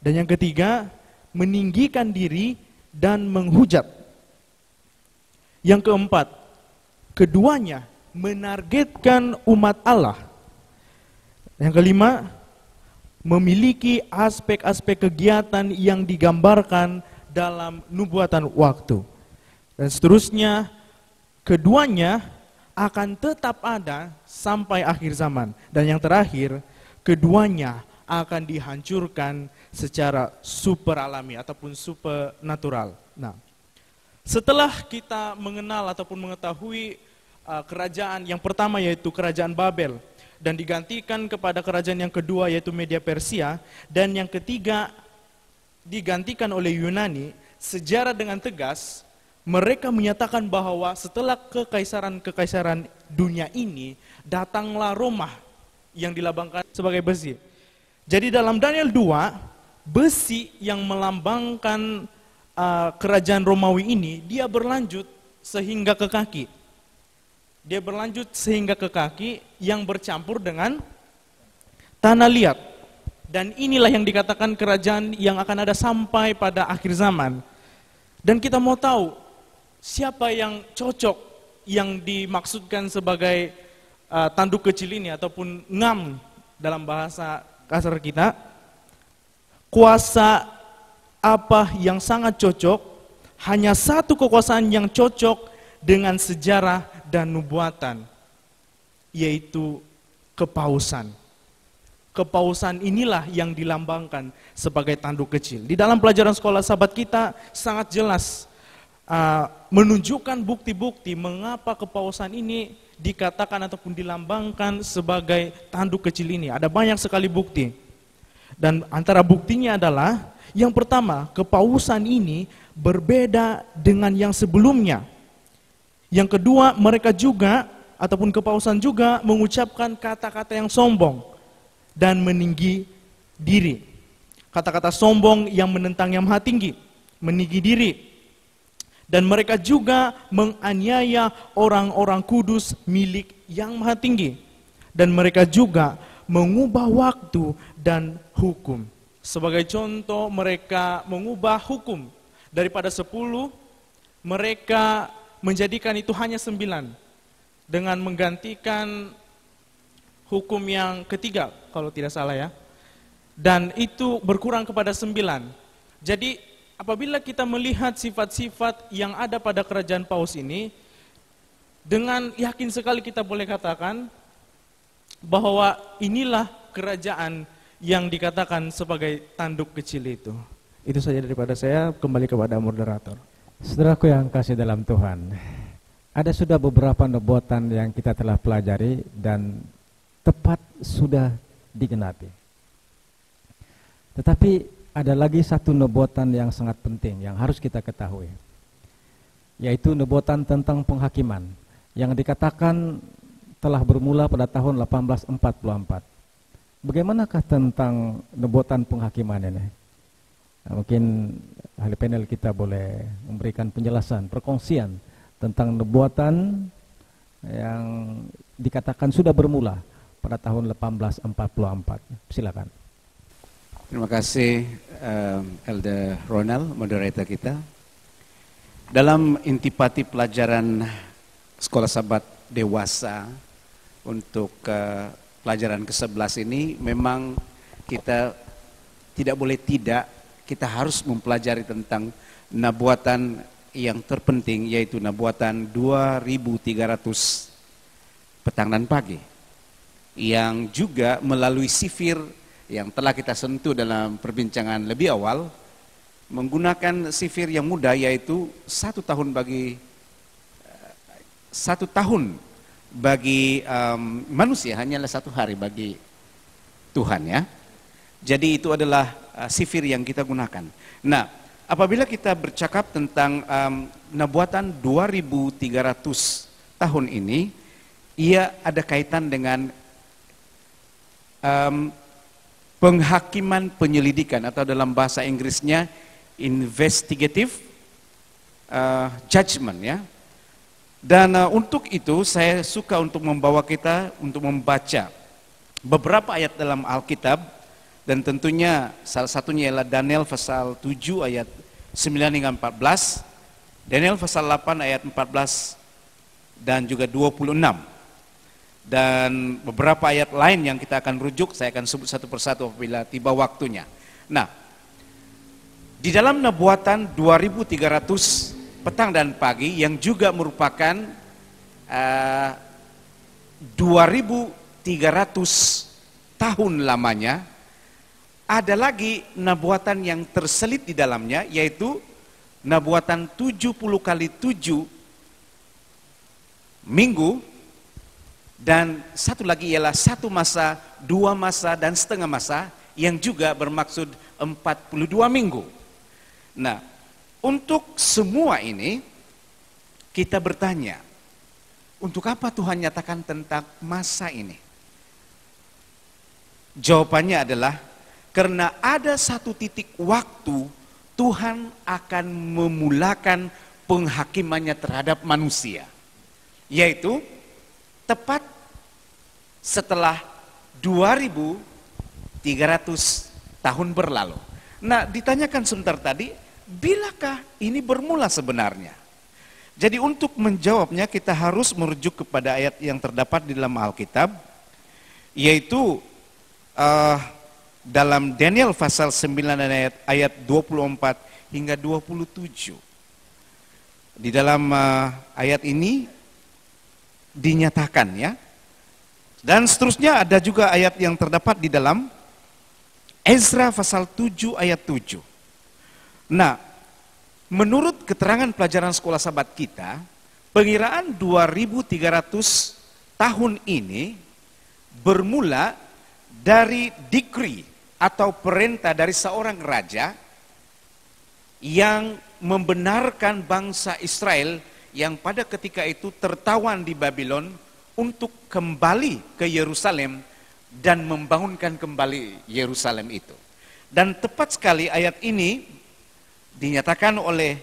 Dan yang ketiga, meninggikan diri dan menghujat. Yang keempat, keduanya menargetkan umat Allah. Yang kelima, memiliki aspek-aspek kegiatan yang digambarkan dalam nubuatan waktu. Dan seterusnya, keduanya akan tetap ada sampai akhir zaman. Dan yang terakhir, keduanya akan dihancurkan secara super alami ataupun supernatural. Nah, setelah kita mengenal ataupun mengetahui kerajaan yang pertama yaitu kerajaan Babel dan digantikan kepada kerajaan yang kedua yaitu Media Persia dan yang ketiga digantikan oleh Yunani, sejarah dengan tegas mereka menyatakan bahwa setelah kekaisaran dunia ini datanglah Roma yang dilambangkan sebagai besi. Jadi dalam Daniel 2, besi yang melambangkan kerajaan Romawi ini, dia berlanjut sehingga ke kaki. Dia berlanjut sehingga ke kaki yang bercampur dengan tanah liat. Dan inilah yang dikatakan kerajaan yang akan ada sampai pada akhir zaman. Dan kita mau tahu, siapa yang cocok yang dimaksudkan sebagai tanduk kecil ini ataupun ngam dalam bahasa kasar kita. Kuasa apa yang sangat cocok, hanya satu kekuasaan yang cocok dengan sejarah dan nubuatan, yaitu kepausan. Kepausan inilah yang dilambangkan sebagai tanduk kecil. Di dalam pelajaran sekolah sahabat kita sangat jelas menunjukkan bukti-bukti mengapa kepausan ini dikatakan ataupun dilambangkan sebagai tanduk kecil ini. Ada banyak sekali bukti. Dan antara buktinya adalah yang pertama, kepausan ini berbeda dengan yang sebelumnya. Yang kedua, mereka juga ataupun kepausan juga mengucapkan kata-kata yang sombong dan meninggi diri. Kata-kata sombong yang menentang yang maha tinggi, meninggi diri. Dan mereka juga menganiaya orang-orang kudus milik yang maha tinggi. Dan mereka juga mengubah waktu dan hukum. Sebagai contoh, mereka mengubah hukum. Daripada 10, mereka menjadikan itu hanya 9. Dengan menggantikan hukum yang ketiga, kalau tidak salah ya. Dan itu berkurang kepada 9. Jadi, apabila kita melihat sifat-sifat yang ada pada kerajaan Paus ini, dengan yakin sekali kita boleh katakan bahwa inilah kerajaan yang dikatakan sebagai tanduk kecil itu. Itu saja daripada saya, kembali kepada moderator. Saudaraku yang kasih dalam Tuhan, ada sudah beberapa nubuatan yang kita telah pelajari dan tepat sudah digenapi. Tetapi ada lagi satu nubuatan yang sangat penting yang harus kita ketahui, yaitu nubuatan tentang penghakiman yang dikatakan telah bermula pada tahun 1844. Bagaimanakah tentang nubuatan penghakiman ini? Nah, mungkin ahli panel kita boleh memberikan penjelasan, perkongsian tentang nubuatan yang dikatakan sudah bermula pada tahun 1844. Silakan. Terima kasih Elder Ronald, moderator kita. Dalam intipati pelajaran Sekolah Sahabat Dewasa untuk pelajaran ke-11 ini, memang kita tidak boleh tidak, kita harus mempelajari tentang nubuatan yang terpenting, yaitu nubuatan 2300 petang dan pagi, yang juga melalui sifir yang telah kita sentuh dalam perbincangan lebih awal, menggunakan sifir yang mudah, yaitu 1 tahun bagi manusia hanyalah 1 hari bagi Tuhan, ya. Jadi itu adalah sifir yang kita gunakan. Nah, apabila kita bercakap tentang nubuatan 2300 tahun ini, ia ada kaitan dengan penghakiman penyelidikan, atau dalam bahasa Inggrisnya investigative judgment, ya. Dan untuk itu saya suka untuk membawa kita untuk membaca beberapa ayat dalam Alkitab, dan tentunya salah satunya ialah Daniel pasal 7 ayat 9 hingga 14, Daniel pasal 8 ayat 14 dan juga 26. Dan beberapa ayat lain yang kita akan rujuk, saya akan sebut satu persatu apabila tiba waktunya. Nah, di dalam nubuatan 2300 petang dan pagi, yang juga merupakan 2300 tahun lamanya, ada lagi nubuatan yang terselit di dalamnya, yaitu nubuatan 70 kali 7 minggu, dan satu lagi ialah 1 masa, 2 masa, dan setengah masa, yang juga bermaksud 42 minggu. Nah, untuk semua ini kita bertanya, untuk apa Tuhan nyatakan tentang masa ini? Jawabannya adalah karena ada satu titik waktu Tuhan akan memulakan penghakimannya terhadap manusia, yaitu tepat setelah 2300 tahun berlalu. Nah, ditanyakan sebentar tadi, bilakah ini bermula sebenarnya? Jadi untuk menjawabnya kita harus merujuk kepada ayat yang terdapat di dalam Alkitab, yaitu dalam Daniel pasal 9 dan ayat 24 hingga 27. Di dalam ayat ini dinyatakan ya. Dan seterusnya ada juga ayat yang terdapat di dalam Ezra pasal 7 ayat 7. Nah, menurut keterangan pelajaran sekolah Sabat kita, pengiraan 2300 tahun ini bermula dari decree atau perintah dari seorang raja yang membenarkan bangsa Israel yang pada ketika itu tertawan di Babylon untuk kembali ke Yerusalem dan membangunkan kembali Yerusalem itu. Dan tepat sekali ayat ini dinyatakan oleh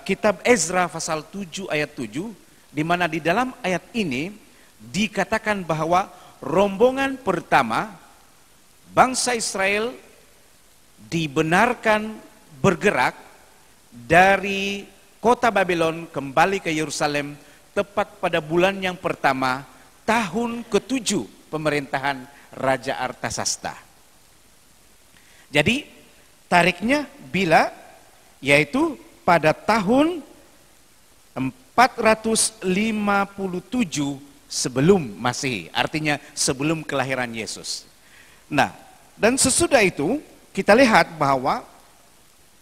kitab Ezra pasal 7 ayat 7, di mana di dalam ayat ini dikatakan bahwa rombongan pertama bangsa Israel dibenarkan bergerak dari kota Babylon kembali ke Yerusalem tepat pada bulan yang pertama tahun ke-7 pemerintahan Raja Artasasta. Jadi tariknya bila, yaitu pada tahun 457 sebelum Masehi, artinya sebelum kelahiran Yesus. Nah, dan sesudah itu kita lihat bahwa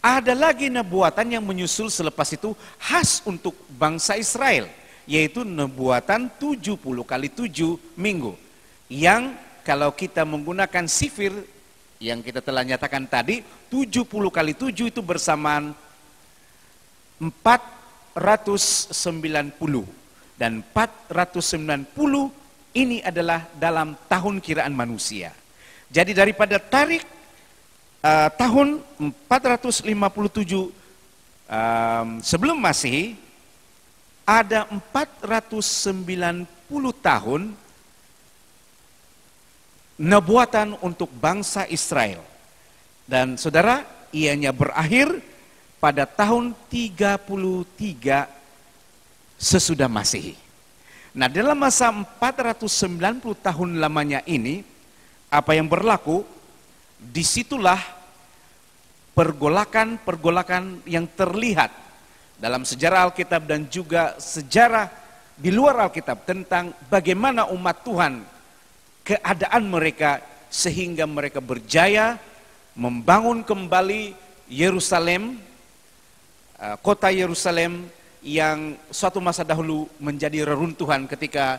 ada lagi nubuatan yang menyusul selepas itu khas untuk bangsa Israel, yaitu nubuatan 70 kali 7 minggu. Yang kalau kita menggunakan sifir yang kita telah nyatakan tadi, 70 kali 7 itu bersamaan 490. Dan 490 ini adalah dalam tahun kiraan manusia. Jadi daripada tarik tahun 457 sebelum Masehi, ada 490 tahun nubuatan untuk bangsa Israel. Dan saudara, ianya berakhir pada tahun 33 sesudah Masehi. Nah, dalam masa 490 tahun lamanya ini, apa yang berlaku? Disitulah pergolakan-pergolakan yang terlihat dalam sejarah Alkitab dan juga sejarah di luar Alkitab tentang bagaimana umat Tuhan, keadaan mereka sehingga mereka berjaya membangun kembali Yerusalem, kota Yerusalem yang suatu masa dahulu menjadi reruntuhan ketika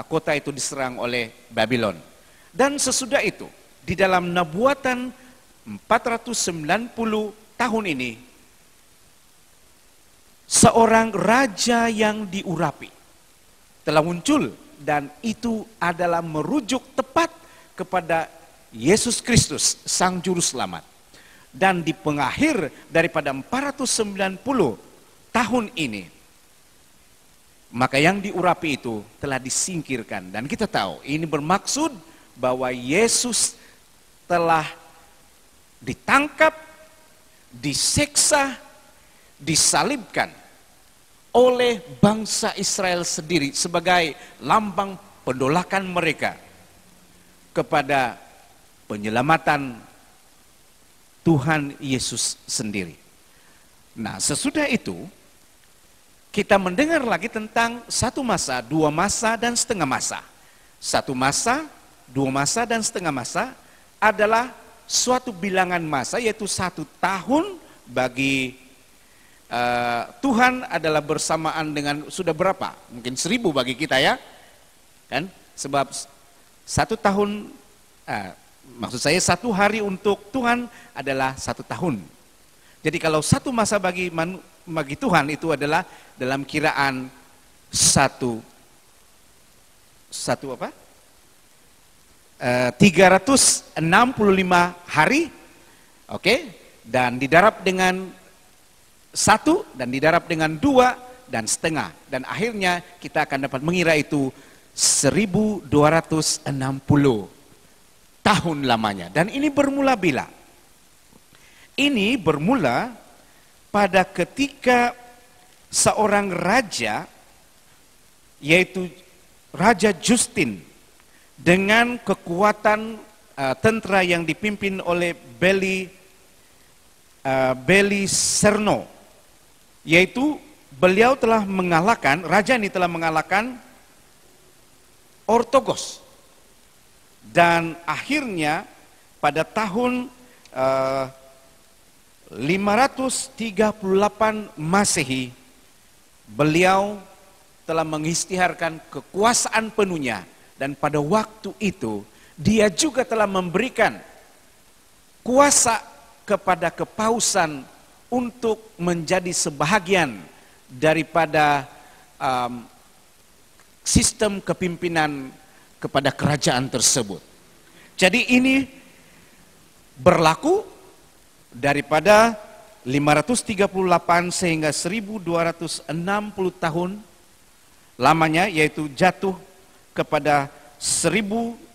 kota itu diserang oleh Babylon. Dan sesudah itu, di dalam nubuatan 490 tahun ini, seorang raja yang diurapi telah muncul, dan itu adalah merujuk tepat kepada Yesus Kristus, Sang Juru Selamat. Dan di pengakhir daripada 490 tahun ini, maka yang diurapi itu telah disingkirkan. Dan kita tahu ini bermaksud bahwa Yesus telah ditangkap, disiksa, disalibkan oleh bangsa Israel sendiri sebagai lambang pendolakan mereka kepada penyelamatan Tuhan Yesus sendiri. Nah, sesudah itu kita mendengar lagi tentang 1 masa, 2 masa, dan setengah masa. 1 masa 2 masa dan setengah masa adalah suatu bilangan masa, yaitu 1 tahun bagi Tuhan adalah bersamaan dengan sudah berapa? Mungkin 1000 bagi kita ya, kan? Sebab 1 tahun, maksud saya 1 hari untuk Tuhan adalah 1 tahun. Jadi kalau 1 masa bagi Tuhan itu adalah dalam kiraan 365 hari, oke, dan didarab dengan 1 dan didarab dengan 2 dan setengah, dan akhirnya kita akan dapat mengira itu 1260 tahun lamanya. Dan ini bermula bila? Ini bermula pada ketika seorang raja, yaitu Raja Justin, dengan kekuatan tentara yang dipimpin oleh Beliserno, yaitu beliau telah mengalahkan, raja ini telah mengalahkan Ortogos, dan akhirnya pada tahun 538 Masehi beliau telah mengisytiharkan kekuasaan penuhnya, dan pada waktu itu dia juga telah memberikan kuasa kepada kepausan untuk menjadi sebahagian daripada sistem kepimpinan kepada kerajaan tersebut. Jadi ini berlaku daripada 538 sehingga 1260 tahun lamanya, yaitu jatuh kepada 1798.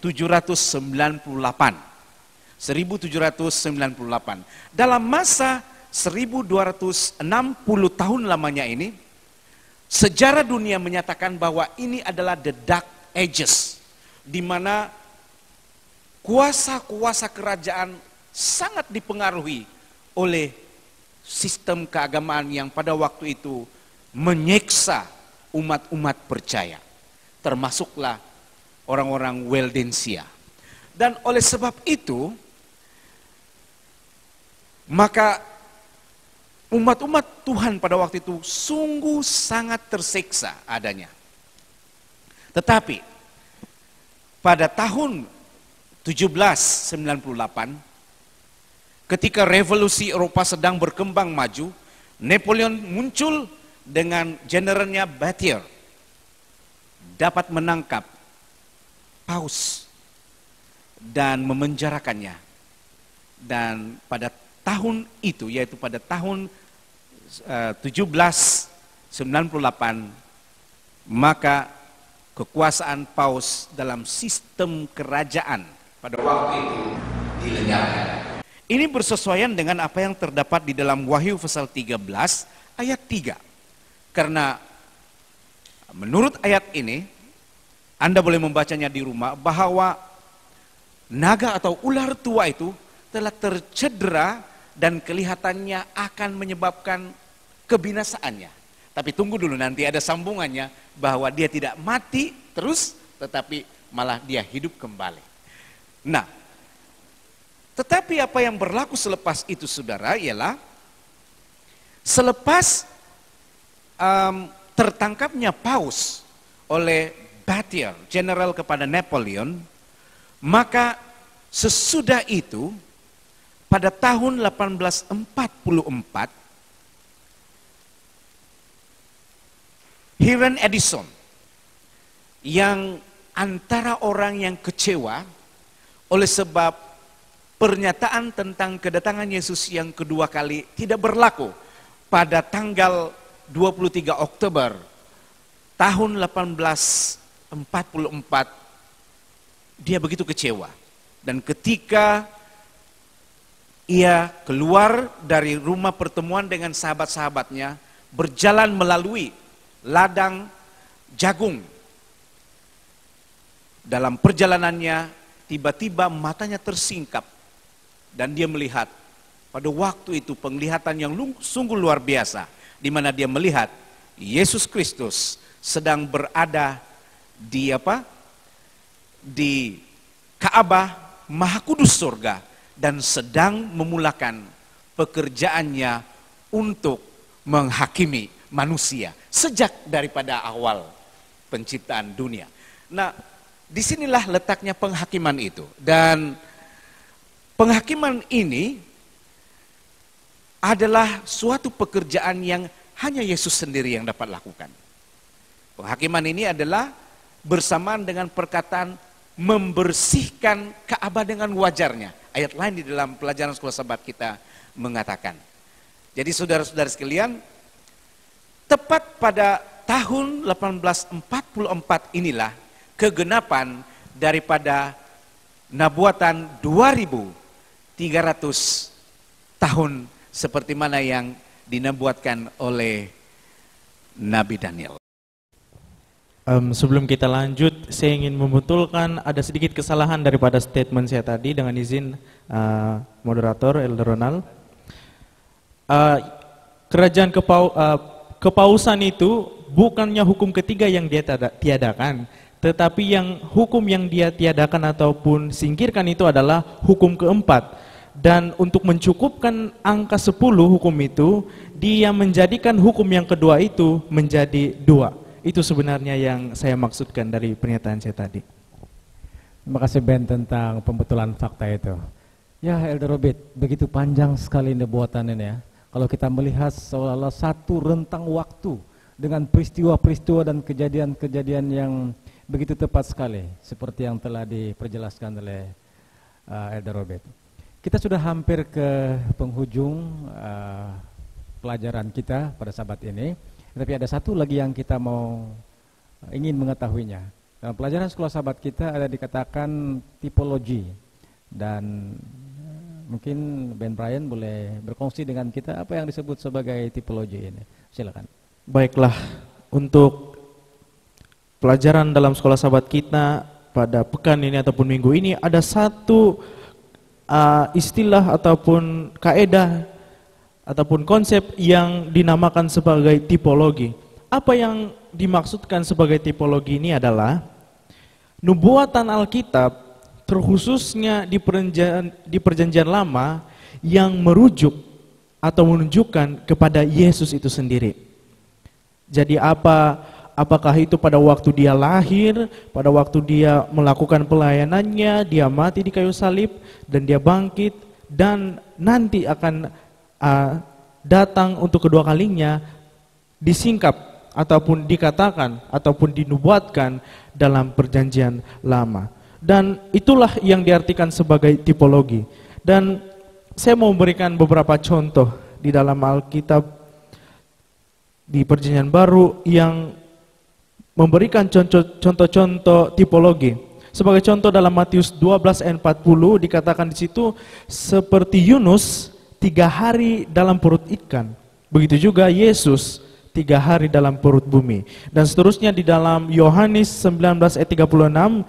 Dalam masa 1260 tahun lamanya ini, sejarah dunia menyatakan bahwa ini adalah the dark ages, di mana kuasa-kuasa kerajaan sangat dipengaruhi oleh sistem keagamaan yang pada waktu itu menyiksa umat-umat percaya, termasuklah orang-orang Waldensia. Dan oleh sebab itu, maka umat-umat Tuhan pada waktu itu sungguh sangat tersiksa adanya. Tetapi pada tahun 1798, ketika revolusi Eropa sedang berkembang maju, Napoleon muncul dengan generalnya Battier, dapat menangkap Paus dan memenjarakannya. Dan pada tahun itu, yaitu pada tahun 1798, maka kekuasaan Paus dalam sistem kerajaan pada waktu itu dilenyapkan. Ini bersesuaian dengan apa yang terdapat di dalam Wahyu pasal 13 ayat 3. Karena menurut ayat ini, Anda boleh membacanya di rumah, bahwa naga atau ular tua itu telah tercedera dan kelihatannya akan menyebabkan kebinasaannya. Tapi tunggu dulu, nanti ada sambungannya bahwa dia tidak mati terus, tetapi malah dia hidup kembali. Nah, tetapi apa yang berlaku selepas itu, saudara, ialah selepas tertangkapnya Paus oleh Battier, general kepada Napoleon, maka sesudah itu pada tahun 1844, Hiram Edison, yang antara orang yang kecewa oleh sebab pernyataan tentang kedatangan Yesus yang kedua kali tidak berlaku pada tanggal 23 Oktober tahun 1844, dia begitu kecewa. Dan ketika ia keluar dari rumah pertemuan dengan sahabat-sahabatnya, berjalan melalui ladang jagung, dalam perjalanannya tiba-tiba matanya tersingkap dan dia melihat, pada waktu itu penglihatan yang sungguh luar biasa, di mana dia melihat Yesus Kristus sedang berada di Ka'bah Maha Kudus surga dan sedang memulakan pekerjaannya untuk menghakimi manusia sejak daripada awal penciptaan dunia. Nah, disinilah letaknya penghakiman itu. Dan penghakiman ini adalah suatu pekerjaan yang hanya Yesus sendiri yang dapat lakukan. Penghakiman ini adalah bersamaan dengan perkataan membersihkan Ka'bah dengan wajarnya. Ayat lain di dalam pelajaran sekolah Sabat kita mengatakan. Jadi saudara-saudara sekalian, tepat pada tahun 1844 inilah kegenapan daripada nabuatan 2300 tahun seperti mana yang dinubuatkan oleh Nabi Daniel. Sebelum kita lanjut, saya ingin membetulkan ada sedikit kesalahan daripada statement saya tadi dengan izin moderator Elder Ronald. Kerajaan kepausan itu bukannya hukum ketiga yang dia tiadakan, tetapi yang hukum yang dia tiadakan ataupun singkirkan itu adalah hukum keempat. Dan untuk mencukupkan angka 10 hukum itu, dia menjadikan hukum yang kedua itu menjadi 2. Itu sebenarnya yang saya maksudkan dari pernyataan saya tadi. Terima kasih Ben tentang pembetulan fakta itu. Ya Elder Robert, begitu panjang sekali nubuatan ini ya. Kalau kita melihat seolah-olah satu rentang waktu dengan peristiwa-peristiwa dan kejadian-kejadian yang begitu tepat sekali. Seperti yang telah diperjelaskan oleh Elder Robert. Kita sudah hampir ke penghujung pelajaran kita pada Sabat ini. Tapi ada satu lagi yang kita ingin mengetahuinya. Dalam pelajaran sekolah Sabat kita ada dikatakan tipologi. Dan mungkin Ben Brian boleh berkongsi dengan kita apa yang disebut sebagai tipologi ini. Silakan. Baiklah, untuk pelajaran dalam sekolah Sabat kita pada pekan ini ataupun minggu ini ada satu istilah ataupun kaedah ataupun konsep yang dinamakan sebagai tipologi. Apa yang dimaksudkan sebagai tipologi ini adalah nubuatan Alkitab terkhususnya di perjanjian lama yang merujuk atau menunjukkan kepada Yesus itu sendiri. Jadi apakah itu pada waktu dia lahir, pada waktu dia melakukan pelayanannya, dia mati di kayu salib dan dia bangkit dan nanti akan datang untuk kedua kalinya, disingkap ataupun dikatakan ataupun dinubuatkan dalam perjanjian lama. Dan itulah yang diartikan sebagai tipologi. Dan saya mau memberikan beberapa contoh di dalam Alkitab di perjanjian baru yang memberikan contoh-contoh tipologi. Sebagai contoh dalam Matius 12 ayat 40 dikatakan di situ seperti Yunus 3 hari dalam perut ikan, begitu juga Yesus 3 hari dalam perut bumi. Dan seterusnya di dalam Yohanes 19 ayat 36,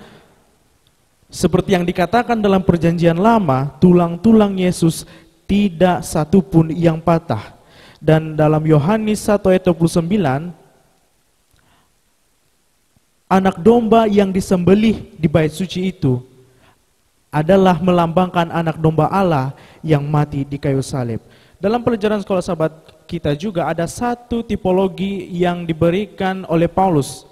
seperti yang dikatakan dalam perjanjian lama, tulang-tulang Yesus tidak satu pun yang patah. Dan dalam Yohanes 1 ayat 29, anak domba yang disembelih di bait suci itu adalah melambangkan anak domba Allah yang mati di kayu salib. Dalam pelajaran sekolah Sabat kita juga ada satu tipologi yang diberikan oleh Paulus.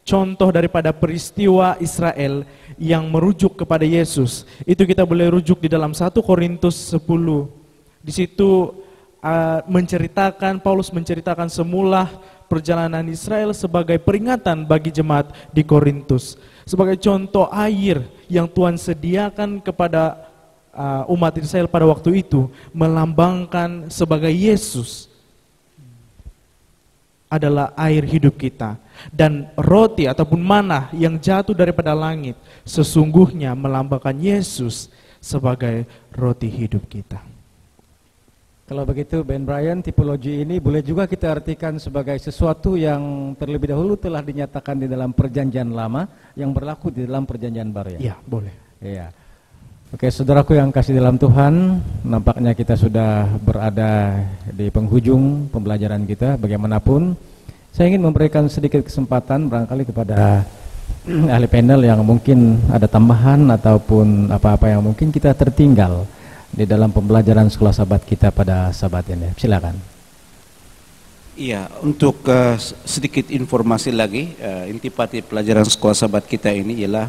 Contoh daripada peristiwa Israel yang merujuk kepada Yesus. Itu kita boleh rujuk di dalam 1 Korintus 10. Di situ Paulus menceritakan semula perjalanan Israel sebagai peringatan bagi jemaat di Korintus. Sebagai contoh air yang Tuhan sediakan kepada umat Israel pada waktu itu melambangkan sebagai Yesus adalah air hidup kita. Dan roti ataupun manna yang jatuh daripada langit sesungguhnya melambangkan Yesus sebagai roti hidup kita. Kalau begitu Ben Brian, tipologi ini boleh juga kita artikan sebagai sesuatu yang terlebih dahulu telah dinyatakan di dalam perjanjian lama yang berlaku di dalam perjanjian baru ya? Iya, boleh. Iya. Oke, saudaraku yang kasih dalam Tuhan, nampaknya kita sudah berada di penghujung pembelajaran kita. Bagaimanapun, saya ingin memberikan sedikit kesempatan barangkali kepada ahli panel yang mungkin ada tambahan ataupun apa-apa yang mungkin kita tertinggal di dalam pembelajaran sekolah sahabat kita pada sahabat ini. Silakan. Iya, untuk sedikit informasi lagi, intipati pelajaran sekolah sahabat kita ini ialah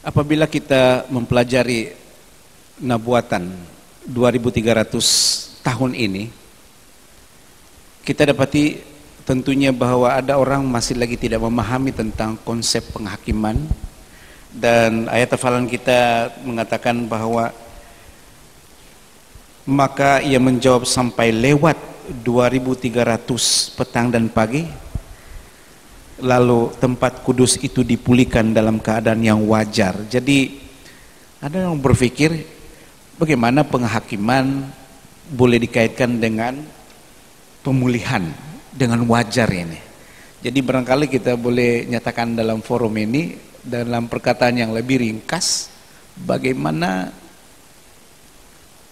apabila kita mempelajari nubuatan 2300 tahun ini, kita dapati tentunya bahwa ada orang masih lagi tidak memahami tentang konsep penghakiman, dan ayat hafalan kita mengatakan bahwa maka ia menjawab sampai lewat 2300 petang dan pagi, lalu tempat kudus itu dipulihkan dalam keadaan yang wajar. Jadi ada yang berpikir bagaimana penghakiman boleh dikaitkan dengan pemulihan dengan wajar ini. Jadi barangkali kita boleh nyatakan dalam forum ini dalam perkataan yang lebih ringkas bagaimana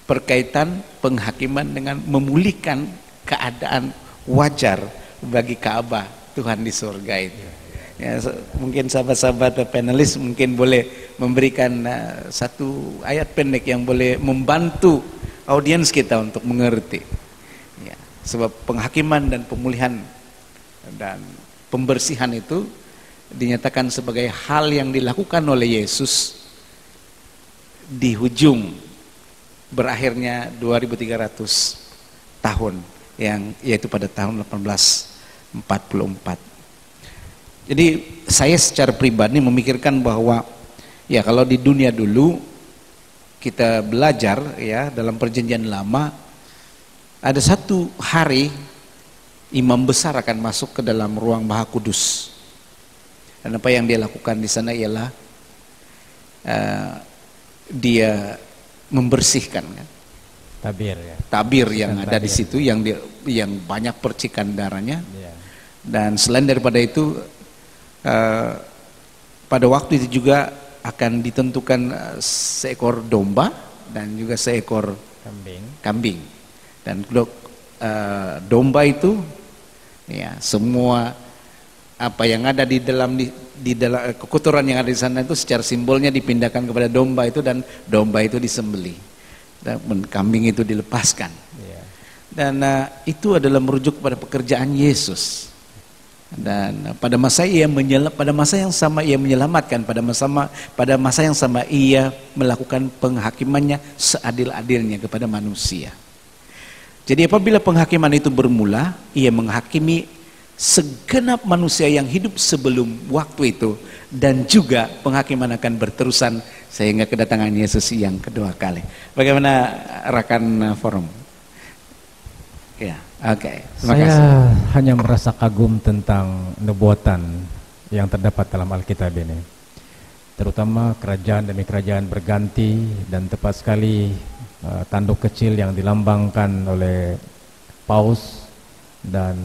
perkaitan penghakiman dengan memulihkan keadaan wajar bagi Ka'bah Tuhan di surga itu. Ya, mungkin sahabat-sahabat panelis mungkin boleh memberikan satu ayat pendek yang boleh membantu audiens kita untuk mengerti. Ya, sebab penghakiman dan pemulihan dan pembersihan itu dinyatakan sebagai hal yang dilakukan oleh Yesus di hujung berakhirnya 2300 tahun, yang yaitu pada tahun 1844. Jadi saya secara pribadi memikirkan bahwa ya kalau di dunia dulu kita belajar ya dalam perjanjian lama, ada satu hari imam besar akan masuk ke dalam ruang Maha Kudus, dan apa yang dia lakukan di sana ialah dia membersihkan kan? Tabir yang ada di situ, yang banyak percikan darahnya. Dan selain daripada itu pada waktu itu juga akan ditentukan seekor domba dan juga seekor kambing. Dan domba itu ya semua apa yang ada di dalam kekotoran yang ada di sana itu secara simbolnya dipindahkan kepada domba itu, dan domba itu disembelih dan kambing itu dilepaskan. Dan itu adalah merujuk kepada pekerjaan Yesus. Dan pada masa yang sama ia menyelamatkan, pada masa yang sama ia melakukan penghakimannya seadil-adilnya kepada manusia. Jadi apabila penghakiman itu bermula, ia menghakimi segenap manusia yang hidup sebelum waktu itu, dan juga penghakiman akan berterusan sehingga kedatangan Yesus yang kedua kali. Bagaimana rekan forum? Ya, oke. Saya hanya merasa kagum tentang nubuatan yang terdapat dalam Alkitab ini. Terutama kerajaan demi kerajaan berganti, dan tepat sekali tanduk kecil yang dilambangkan oleh paus dan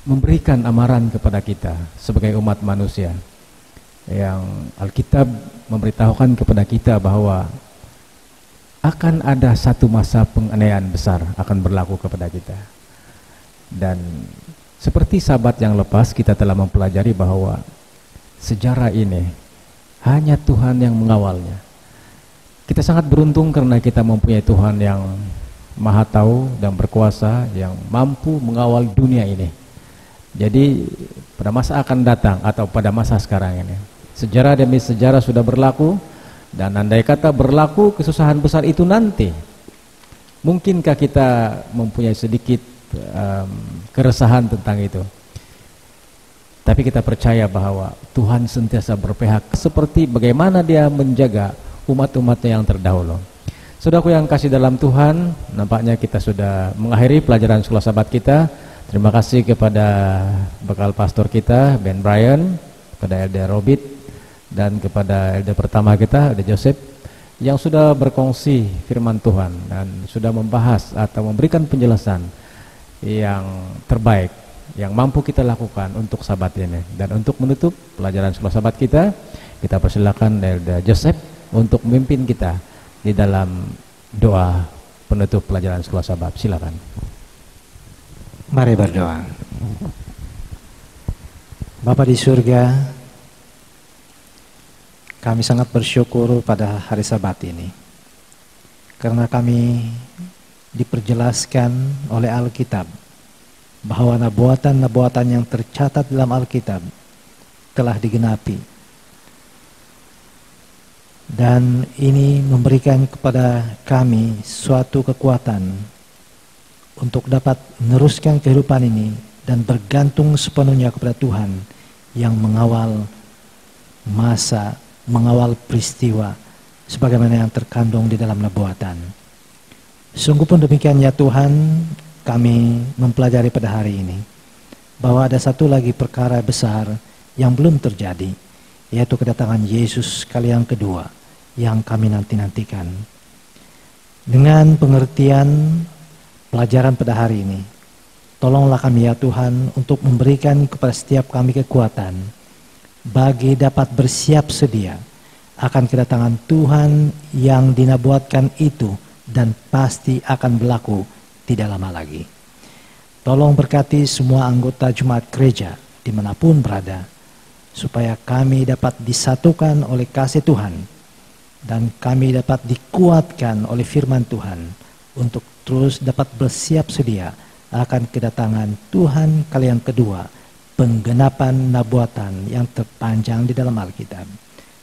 memberikan amaran kepada kita sebagai umat manusia, yang Alkitab memberitahukan kepada kita bahwa akan ada satu masa penganiayaan besar akan berlaku kepada kita. Dan seperti sahabat yang lepas, kita telah mempelajari bahwa sejarah ini hanya Tuhan yang mengawalnya. Kita sangat beruntung karena kita mempunyai Tuhan yang Maha tahu dan berkuasa, yang mampu mengawal dunia ini. Jadi pada masa akan datang atau pada masa sekarang ini, sejarah demi sejarah sudah berlaku, dan andai kata berlaku kesusahan besar itu nanti, mungkinkah kita mempunyai sedikit keresahan tentang itu? Tapi kita percaya bahwa Tuhan sentiasa berpihak, seperti bagaimana Dia menjaga umat-umatnya yang terdahulu. Saudaraku yang kasih dalam Tuhan, nampaknya kita sudah mengakhiri pelajaran sekolah sahabat kita. Terima kasih kepada bekal pastor kita Ben Brian, kepada Elder Robit, dan kepada Elder pertama kita Elder Joseph, yang sudah berkongsi firman Tuhan dan sudah membahas atau memberikan penjelasan yang terbaik yang mampu kita lakukan untuk sahabat ini. Dan untuk menutup pelajaran sekolah sahabat kita persilakan Elder Joseph untuk memimpin kita di dalam doa penutup pelajaran sekolah sahabat. Silakan. Mari berdoa. Bapa di surga, kami sangat bersyukur pada hari Sabat ini. Karena kami diperjelaskan oleh Alkitab bahwa nubuatan-nubuatan yang tercatat dalam Alkitab telah digenapi. Dan ini memberikan kepada kami suatu kekuatan untuk dapat meneruskan kehidupan ini dan bergantung sepenuhnya kepada Tuhan yang mengawal masa, mengawal peristiwa sebagaimana yang terkandung di dalam nubuatan. Sungguh pun demikian ya Tuhan, kami mempelajari pada hari ini bahwa ada satu lagi perkara besar yang belum terjadi, yaitu kedatangan Yesus kali yang kedua yang kami nanti-nantikan. Dengan pengertian pelajaran pada hari ini, tolonglah kami ya Tuhan untuk memberikan kepada setiap kami kekuatan bagi dapat bersiap sedia akan kedatangan Tuhan yang dinabuatkan itu dan pasti akan berlaku tidak lama lagi. Tolong berkati semua anggota Jemaat Gereja dimanapun berada, supaya kami dapat disatukan oleh kasih Tuhan dan kami dapat dikuatkan oleh firman Tuhan untuk terus dapat bersiap sedia akan kedatangan Tuhan kali yang kedua, penggenapan nubuatan yang terpanjang di dalam Alkitab.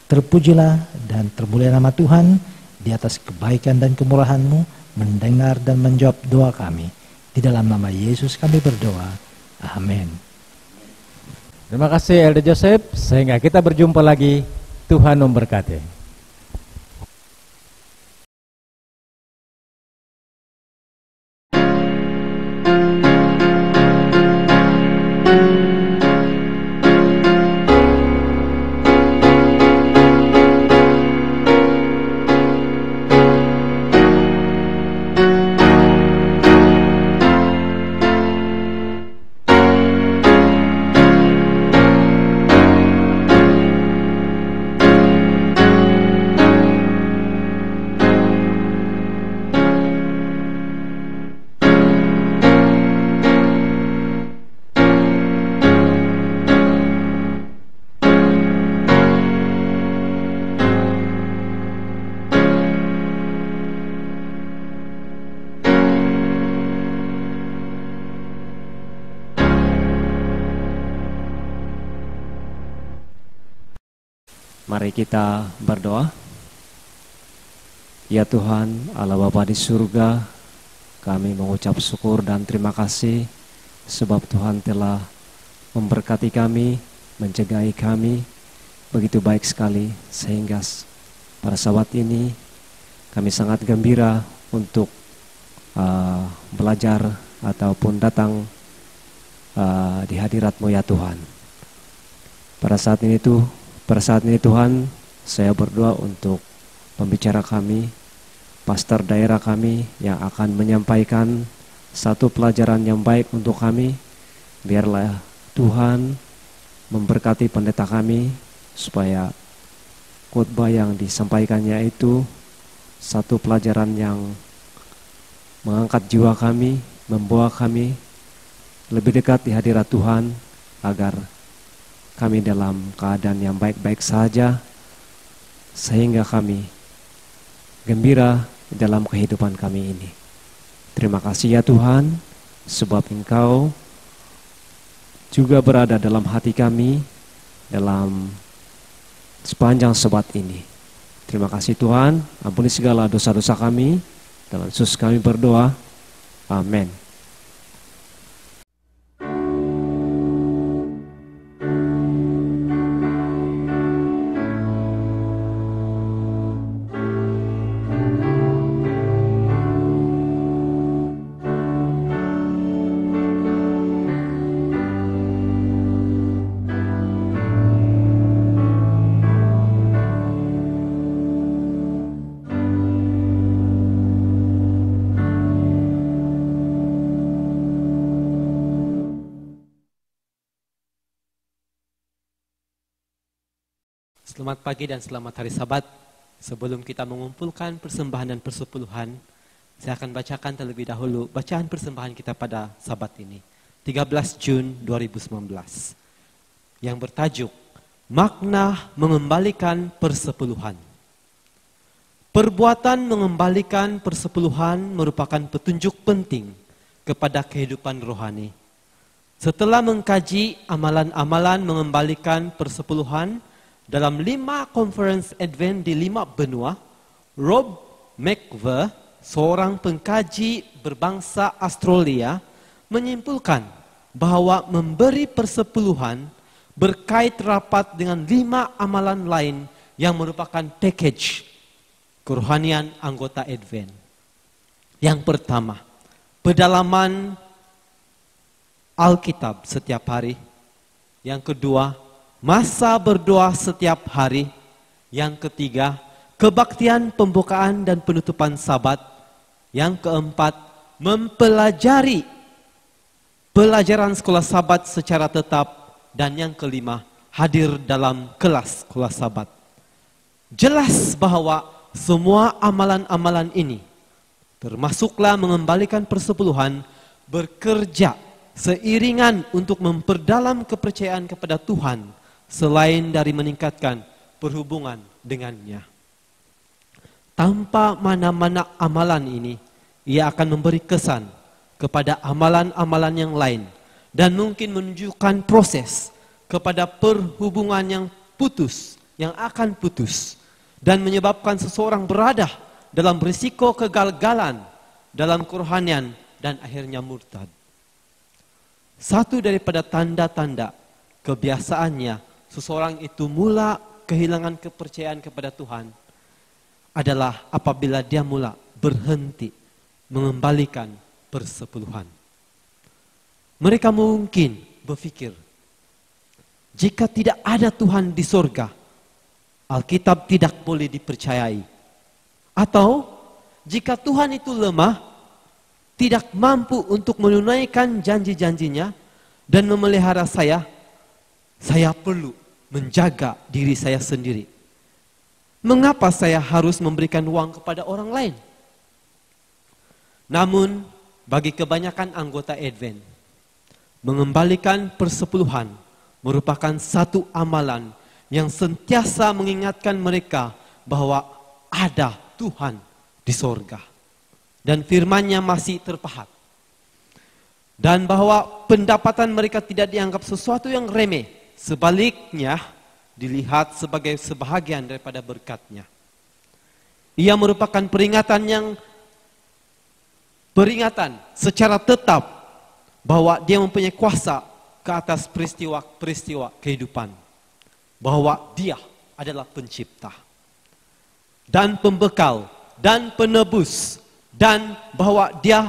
Terpujilah dan termulia nama Tuhan di atas kebaikan dan kemurahan-Mu, mendengar dan menjawab doa kami. Di dalam nama Yesus kami berdoa. Amin. Terima kasih Elder Joseph, sehingga kita berjumpa lagi. Tuhan memberkati. Mari kita berdoa. Ya Tuhan, Allah Bapa di surga, kami mengucap syukur dan terima kasih sebab Tuhan telah memberkati kami, menjagai kami begitu baik sekali, sehingga pada saat ini kami sangat gembira untuk belajar ataupun datang di hadirat-Mu ya Tuhan. Pada saat ini Tuhan, saya berdoa untuk pembicara kami, pastor daerah kami yang akan menyampaikan satu pelajaran yang baik untuk kami. Biarlah Tuhan memberkati pendeta kami supaya khotbah yang disampaikannya itu satu pelajaran yang mengangkat jiwa kami, membawa kami lebih dekat di hadirat Tuhan, agar kami dalam keadaan yang baik-baik saja, sehingga kami gembira dalam kehidupan kami ini. Terima kasih ya Tuhan, sebab Engkau juga berada dalam hati kami, dalam sepanjang sabat ini. Terima kasih Tuhan, ampuni segala dosa-dosa kami, dalam Yesus kami berdoa, amin. Selamat pagi dan selamat hari Sabat. Sebelum kita mengumpulkan persembahan dan persepuluhan, saya akan bacakan terlebih dahulu bacaan persembahan kita pada Sabat ini, 13 Jun 2019. yang bertajuk Makna Mengembalikan Persepuluhan. Perbuatan mengembalikan persepuluhan merupakan petunjuk penting kepada kehidupan rohani. Setelah mengkaji amalan-amalan mengembalikan persepuluhan dalam 5 conference Advent di 5 benua, Rob McVer, seorang pengkaji berbangsa Australia, menyimpulkan bahwa memberi persepuluhan berkait rapat dengan 5 amalan lain yang merupakan package kerohanian anggota Advent. Yang pertama, pedalaman Alkitab setiap hari. Yang kedua, masa berdoa setiap hari. Yang ketiga, kebaktian pembukaan dan penutupan Sabat. Yang keempat, mempelajari pelajaran sekolah Sabat secara tetap. Dan yang kelima, hadir dalam kelas sekolah Sabat. Jelas bahwa semua amalan-amalan ini, termasuklah mengembalikan persepuluhan, bekerja seiringan untuk memperdalam kepercayaan kepada Tuhan, selain dari meningkatkan perhubungan dengannya. Tanpa mana-mana amalan ini, ia akan memberi kesan kepada amalan-amalan yang lain, dan mungkin menunjukkan proses kepada perhubungan yang putus, yang akan putus, dan menyebabkan seseorang berada dalam risiko kegagalan dalam kerohanian dan akhirnya murtad. Satu daripada tanda-tanda kebiasaannya seseorang itu mula kehilangan kepercayaan kepada Tuhan adalah apabila dia mula berhenti mengembalikan persepuluhan. Mereka mungkin berpikir, jika tidak ada Tuhan di sorga, Alkitab tidak boleh dipercayai. Atau, jika Tuhan itu lemah, tidak mampu untuk menunaikan janji-janjinya dan memelihara saya perlu menjaga diri saya sendiri. Mengapa saya harus memberikan uang kepada orang lain? Namun, bagi kebanyakan anggota Advent, mengembalikan persepuluhan merupakan satu amalan yang sentiasa mengingatkan mereka bahwa ada Tuhan di sorga. Dan firman-Nya masih terpahat. Dan bahwa pendapatan mereka tidak dianggap sesuatu yang remeh. Sebaliknya, dilihat sebagai sebahagian daripada berkat-Nya. Ia merupakan peringatan secara tetap bahwa dia mempunyai kuasa ke atas peristiwa-peristiwa kehidupan. Bahwa dia adalah pencipta dan pembekal dan penebus, dan bahwa dia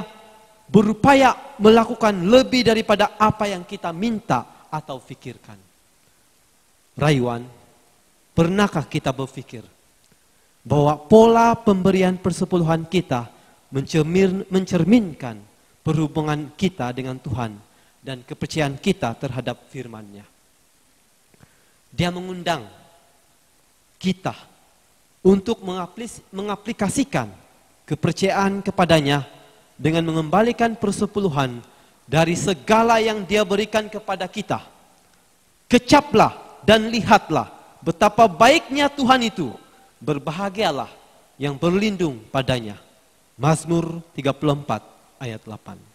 berupaya melakukan lebih daripada apa yang kita minta atau fikirkan. Rayuan, pernahkah kita berpikir bahwa pola pemberian persepuluhan kita mencerminkan perhubungan kita dengan Tuhan dan kepercayaan kita terhadap firman-Nya? Dia mengundang kita untuk mengaplikasikan kepercayaan kepadanya dengan mengembalikan persepuluhan dari segala yang Dia berikan kepada kita. Kecaplah dan lihatlah betapa baiknya Tuhan itu. Berbahagialah yang berlindung padanya. Mazmur 34 ayat 8.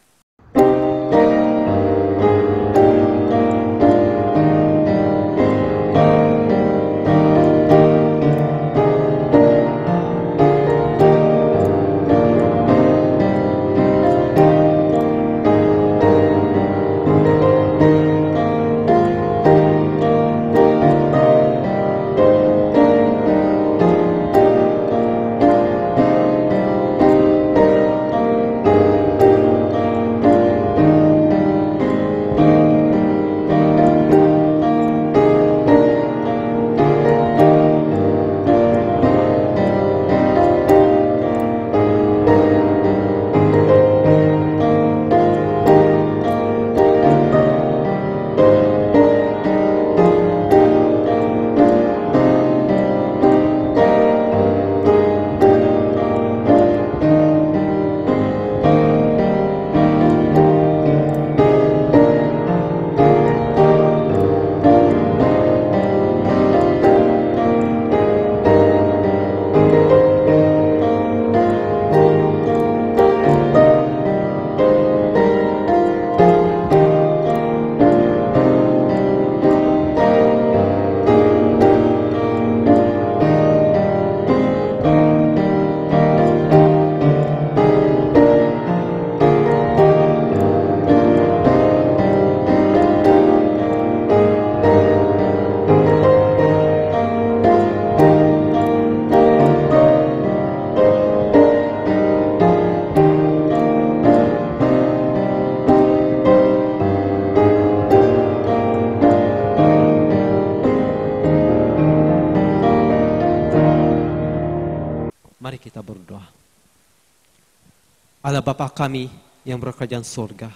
Mari kita berdoa. Allah Bapa kami yang berkerajaan surga,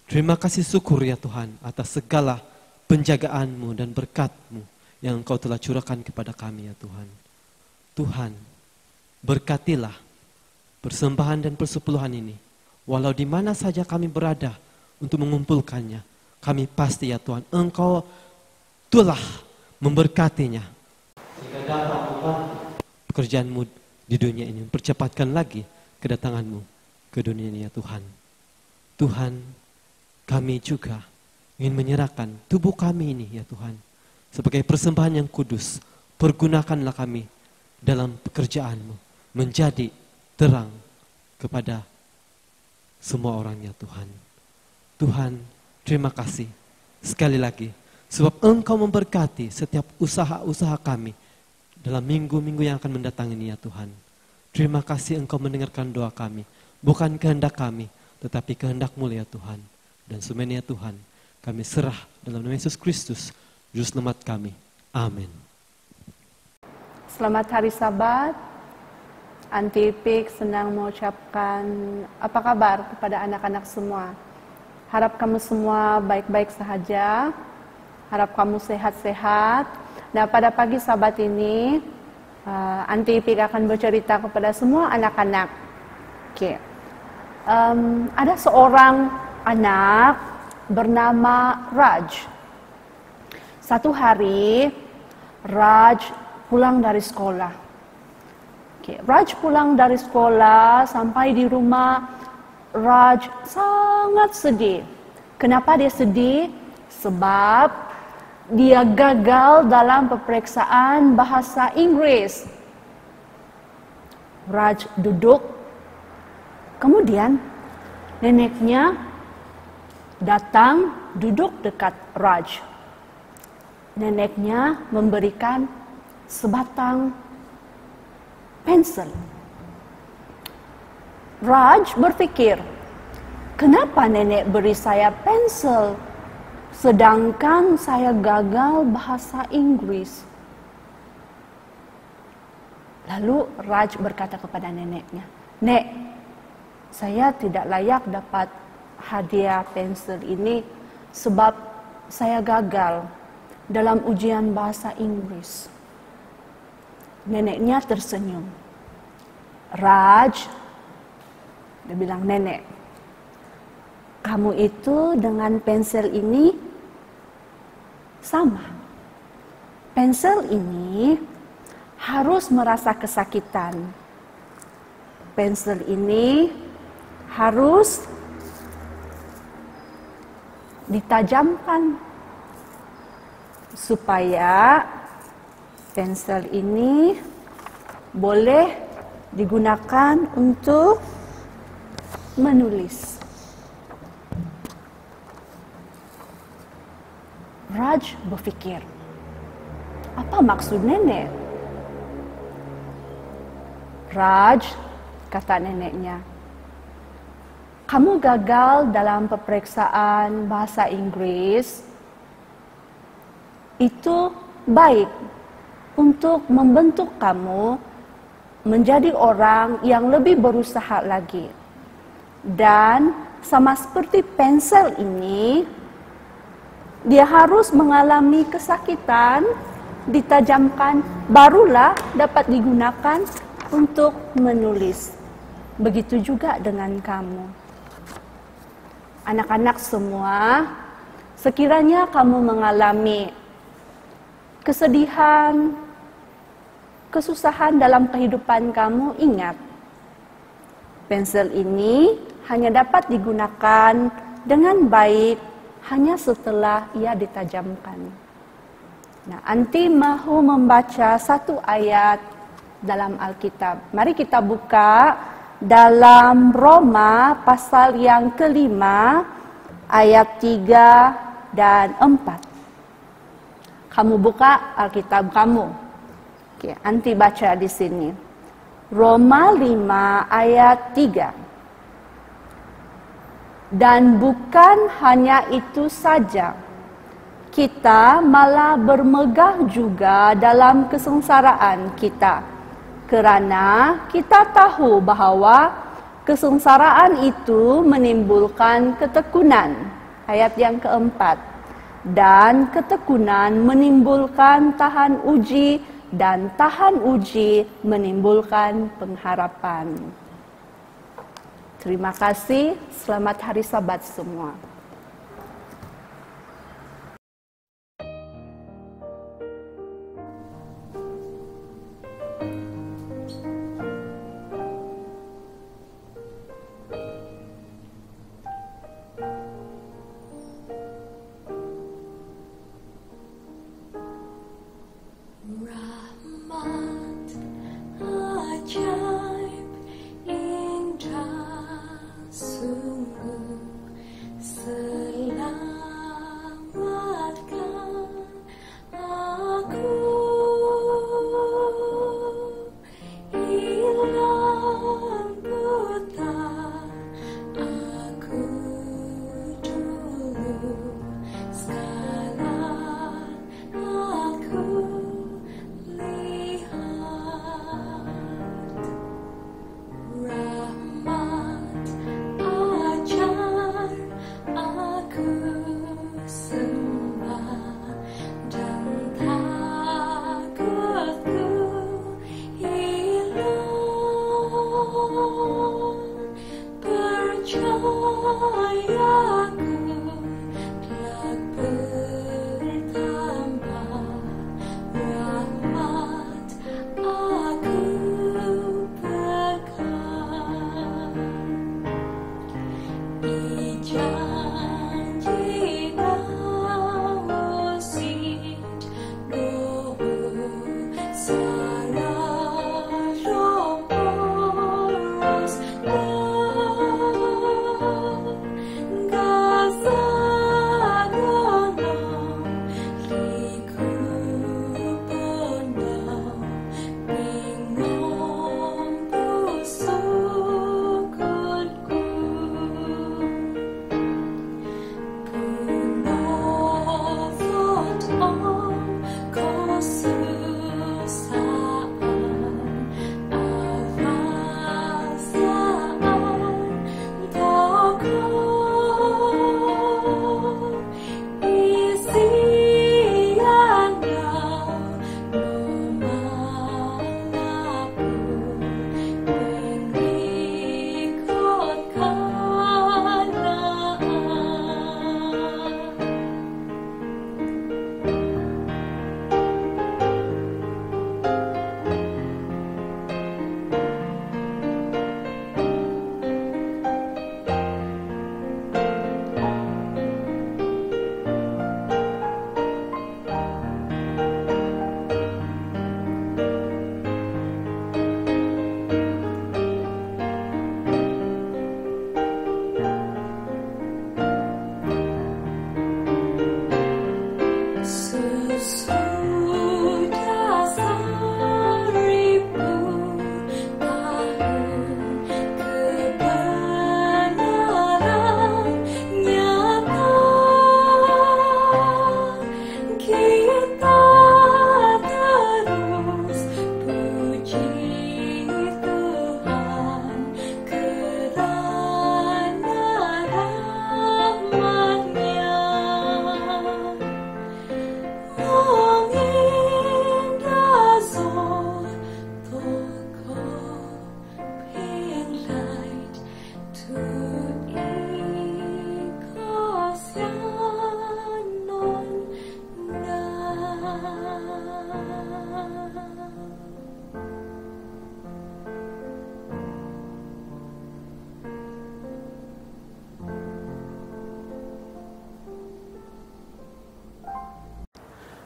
terima kasih syukur ya Tuhan atas segala penjagaan-Mu dan berkat-Mu yang Engkau telah curahkan kepada kami ya Tuhan. Tuhan, berkatilah persembahan dan persepuluhan ini. Walau di mana saja kami berada untuk mengumpulkannya, kami pasti ya Tuhan, Engkau telah memberkatinya. Sehingga dapat membantu pekerjaan-Mu di dunia ini. Percepatkan lagi kedatangan-Mu ke dunia ini ya Tuhan. Tuhan, kami juga ingin menyerahkan tubuh kami ini ya Tuhan sebagai persembahan yang kudus. Pergunakanlah kami dalam pekerjaan-Mu menjadi terang kepada semua orang ya Tuhan. Tuhan, terima kasih sekali lagi sebab Engkau memberkati setiap usaha-usaha kami dalam minggu-minggu yang akan mendatang ini ya Tuhan. Terima kasih Engkau mendengarkan doa kami. Bukan kehendak kami, tetapi kehendak-Mu ya Tuhan. Dan semuanya ya Tuhan, kami serah dalam nama Yesus Kristus, Juru Selamat kami. Amin. Selamat hari Sabat. Anti Ipik senang mengucapkan apa kabar kepada anak-anak semua. Harap kamu semua baik-baik sahaja. Harap kamu sehat-sehat. Nah, pada pagi Sabat ini, Anti Ipik akan bercerita kepada semua anak-anak. Oke. Ada seorang anak bernama Raj. Satu hari, Raj pulang dari sekolah. Raj pulang dari sekolah, sampai di rumah, Raj sangat sedih. Kenapa dia sedih? Sebab dia gagal dalam peperiksaan bahasa Inggris. Raj duduk, kemudian neneknya datang duduk dekat Raj. Neneknya memberikan sebatang pensel. Raj berpikir, kenapa nenek beri saya pensel sedangkan saya gagal bahasa Inggris? Lalu Raj berkata kepada neneknya, "Nek, saya tidak layak dapat hadiah pensel ini sebab saya gagal dalam ujian bahasa Inggris." Neneknya tersenyum. "Raj," dia bilang, "Nenek, kamu itu dengan pensel ini sama. Pensel ini harus merasa kesakitan. Pensel ini harus ditajamkan supaya pensel ini boleh digunakan untuk menulis." Raj berpikir, apa maksud nenek? "Raj," kata neneknya, "kamu gagal dalam peperiksaan bahasa Inggris. Itu baik untuk membentuk kamu menjadi orang yang lebih berusaha lagi. Dan sama seperti pensel ini, dia harus mengalami kesakitan, ditajamkan, barulah dapat digunakan untuk menulis. Begitu juga dengan kamu. Anak-anak semua, sekiranya kamu mengalami kesedihan, kesusahan dalam kehidupan kamu, ingat, pensel ini hanya dapat digunakan dengan baik hanya setelah ia ditajamkan. Nah, Anti mahu membaca satu ayat dalam Alkitab. Mari kita buka dalam Roma pasal yang kelima, ayat 3 dan 4. Kamu buka Alkitab kamu. Oke, Anti baca di sini. Roma 5 ayat 3. Dan bukan hanya itu saja, kita malah bermegah juga dalam kesengsaraan kita. Kerana kita tahu bahwa kesengsaraan itu menimbulkan ketekunan. Ayat yang keempat. Dan ketekunan menimbulkan tahan uji, dan tahan uji menimbulkan pengharapan. Terima kasih, selamat hari Sabat semua. Rahmat ajaib indah sungguh, selamatkan aku, hilang buta aku dulu, sekarang aku rahmat ajar aku sembah, dan takutku hilang, percayaku telah bertambah, rahmat aku janji nausit dohu sarah romporos gasagono liku pondau bingung pusukutku.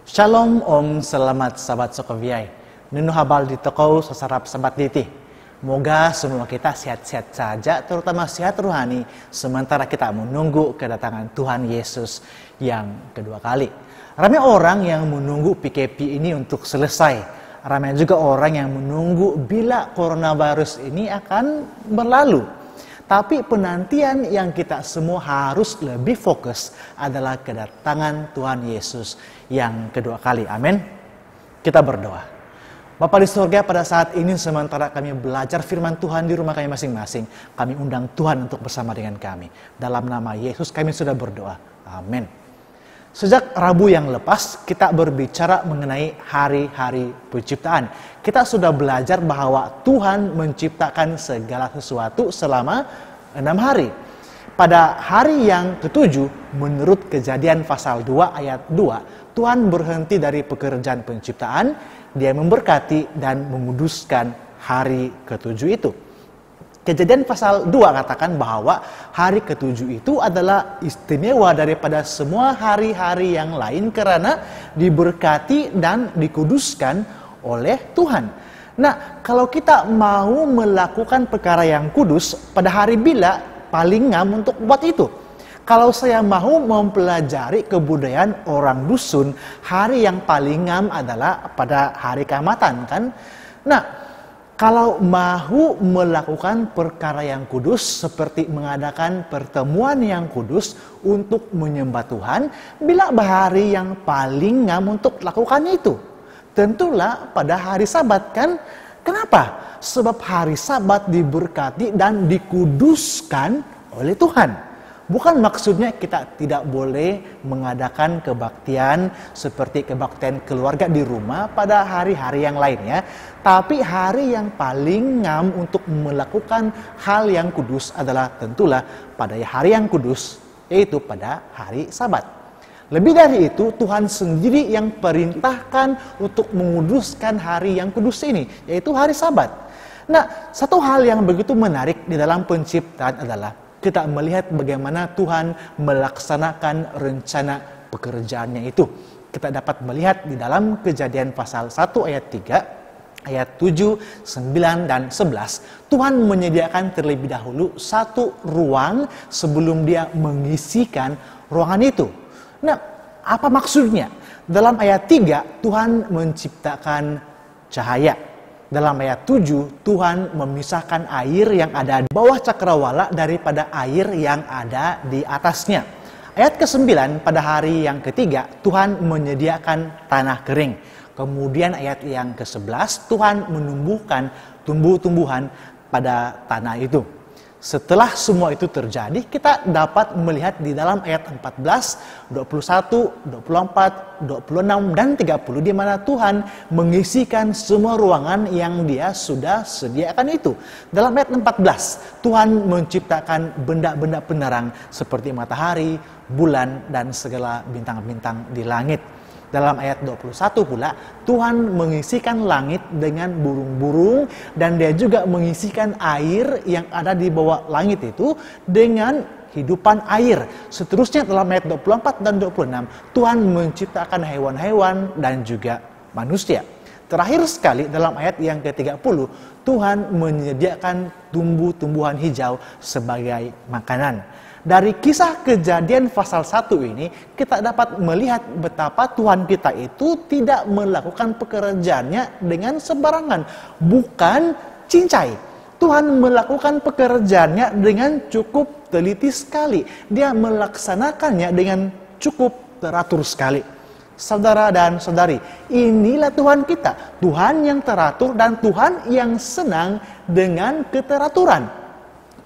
Shalom Om, selamat sahabat Sokoviai. Nunu habal di toko sasarap sahabat diti. Moga semua kita sehat-sehat saja, terutama sehat rohani, sementara kita menunggu kedatangan Tuhan Yesus yang kedua kali. Ramai orang yang menunggu PKP ini untuk selesai. Ramai juga orang yang menunggu bila coronavirus ini akan berlalu. Tapi penantian yang kita semua harus lebih fokus adalah kedatangan Tuhan Yesus yang kedua kali. Amin. Kita berdoa. Bapa di surga, pada saat ini sementara kami belajar firman Tuhan di rumah kami masing-masing, kami undang Tuhan untuk bersama dengan kami. Dalam nama Yesus kami sudah berdoa. Amin. Sejak Rabu yang lepas, kita berbicara mengenai hari-hari penciptaan. Kita sudah belajar bahwa Tuhan menciptakan segala sesuatu selama 6 hari. Pada hari yang ke-7, menurut Kejadian pasal 2 ayat 2, Tuhan berhenti dari pekerjaan penciptaan. Dia memberkati dan menguduskan hari ke-7 itu. Kejadian pasal 2 katakan bahwa hari ke-7 itu adalah istimewa daripada semua hari-hari yang lain karena diberkati dan dikuduskan oleh Tuhan. Nah, kalau kita mau melakukan perkara yang kudus, pada hari Bila paling ngam untuk buat itu. Kalau saya mau mempelajari kebudayaan orang dusun, hari yang paling ngam adalah pada hari Kamatan, kan? Nah, kalau mau melakukan perkara yang kudus seperti mengadakan pertemuan yang kudus untuk menyembah Tuhan, bila hari yang paling ngam untuk lakukan itu? Tentulah pada hari Sabat, kan? Kenapa? Sebab hari Sabat diberkati dan dikuduskan oleh Tuhan. Bukan maksudnya kita tidak boleh mengadakan kebaktian seperti kebaktian keluarga di rumah pada hari-hari yang lainnya. Tapi hari yang paling ngam untuk melakukan hal yang kudus adalah tentulah pada hari yang kudus, yaitu pada hari Sabat. Lebih dari itu, Tuhan sendiri yang perintahkan untuk menguduskan hari yang kudus ini, yaitu hari Sabat. Nah, satu hal yang begitu menarik di dalam penciptaan adalah kita melihat bagaimana Tuhan melaksanakan rencana pekerjaannya itu. Kita dapat melihat di dalam Kejadian pasal 1 ayat 3, ayat 7, 9, dan 11. Tuhan menyediakan terlebih dahulu satu ruang sebelum dia mengisikan ruangan itu. Nah, apa maksudnya? Dalam ayat 3, Tuhan menciptakan cahaya. Dalam ayat 7, Tuhan memisahkan air yang ada di bawah cakrawala daripada air yang ada di atasnya. Ayat ke-9, pada hari yang ketiga, Tuhan menyediakan tanah kering. Kemudian ayat yang ke-11, Tuhan menumbuhkan tumbuh-tumbuhan pada tanah itu. Setelah semua itu terjadi, kita dapat melihat di dalam ayat 14, 21, 24, 26, dan 30 di mana Tuhan mengisikan semua ruangan yang dia sudah sediakan itu. Dalam ayat 14, Tuhan menciptakan benda-benda penerang seperti matahari, bulan, dan segala bintang-bintang di langit. Dalam ayat 21 pula, Tuhan mengisikan langit dengan burung-burung dan dia juga mengisikan air yang ada di bawah langit itu dengan hidupan air. Seterusnya dalam ayat 24 dan 26, Tuhan menciptakan hewan-hewan dan juga manusia. Terakhir sekali dalam ayat yang ke-30, Tuhan menyediakan tumbuh-tumbuhan hijau sebagai makanan. Dari kisah Kejadian pasal 1 ini, kita dapat melihat betapa Tuhan kita itu tidak melakukan pekerjaannya dengan sembarangan. Bukan cincai. Tuhan melakukan pekerjaannya dengan cukup teliti sekali. Dia melaksanakannya dengan cukup teratur sekali. Saudara dan saudari, inilah Tuhan kita. Tuhan yang teratur dan Tuhan yang senang dengan keteraturan.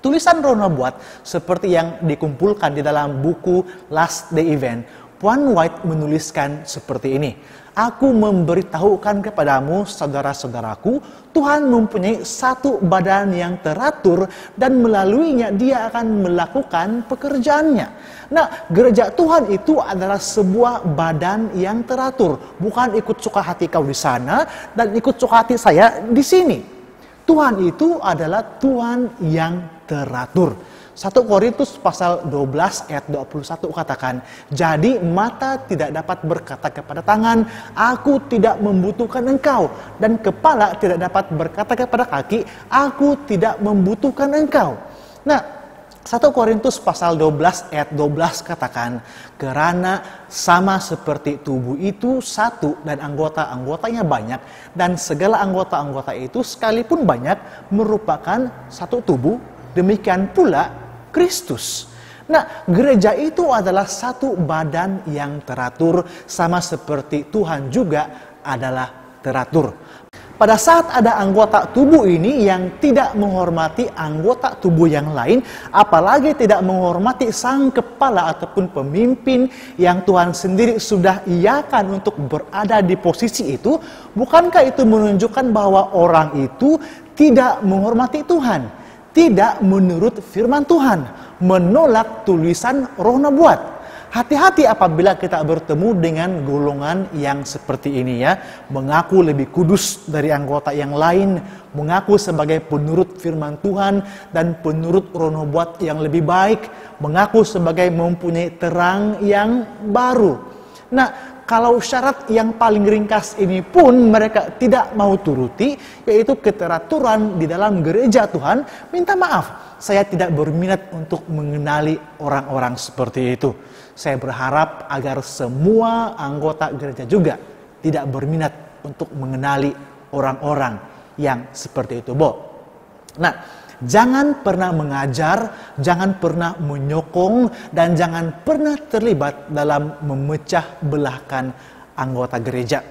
Tulisan Rona buat seperti yang dikumpulkan di dalam buku Last Day Event. Puan White menuliskan seperti ini. Aku memberitahukan kepadamu, saudara-saudaraku, Tuhan mempunyai satu badan yang teratur dan melaluinya dia akan melakukan pekerjaannya. Nah, gereja Tuhan itu adalah sebuah badan yang teratur. Bukan ikut suka hati kau di sana dan ikut suka hati saya di sini. Tuhan itu adalah Tuhan yang teratur. 1 Korintus pasal 12 ayat 21 katakan, jadi mata tidak dapat berkata kepada tangan, aku tidak membutuhkan engkau. Dan kepala tidak dapat berkata kepada kaki, aku tidak membutuhkan engkau. Nah, 1 Korintus pasal 12 ayat 12 katakan, karena sama seperti tubuh itu satu dan anggota-anggotanya banyak, dan segala anggota-anggota itu sekalipun banyak merupakan satu tubuh, demikian pula Kristus. Nah, gereja itu adalah satu badan yang teratur, sama seperti Tuhan juga adalah teratur. Pada saat ada anggota tubuh ini yang tidak menghormati anggota tubuh yang lain, apalagi tidak menghormati sang kepala ataupun pemimpin yang Tuhan sendiri sudah iakan untuk berada di posisi itu, bukankah itu menunjukkan bahwa orang itu tidak menghormati Tuhan, tidak menurut firman Tuhan, menolak tulisan Roh Nubuat? Hati-hati apabila kita bertemu dengan golongan yang seperti ini ya, mengaku lebih kudus dari anggota yang lain, mengaku sebagai penurut firman Tuhan dan penurut Roh Nubuat yang lebih baik, mengaku sebagai mempunyai terang yang baru. Nah, kalau syarat yang paling ringkas ini pun mereka tidak mau turuti, yaitu keteraturan di dalam gereja Tuhan, minta maaf, saya tidak berminat untuk mengenali orang-orang seperti itu. Saya berharap agar semua anggota gereja juga tidak berminat untuk mengenali orang-orang yang seperti itu, Bo. Nah, jangan pernah mengajar, jangan pernah menyokong, dan jangan pernah terlibat dalam memecah belahkan anggota gereja.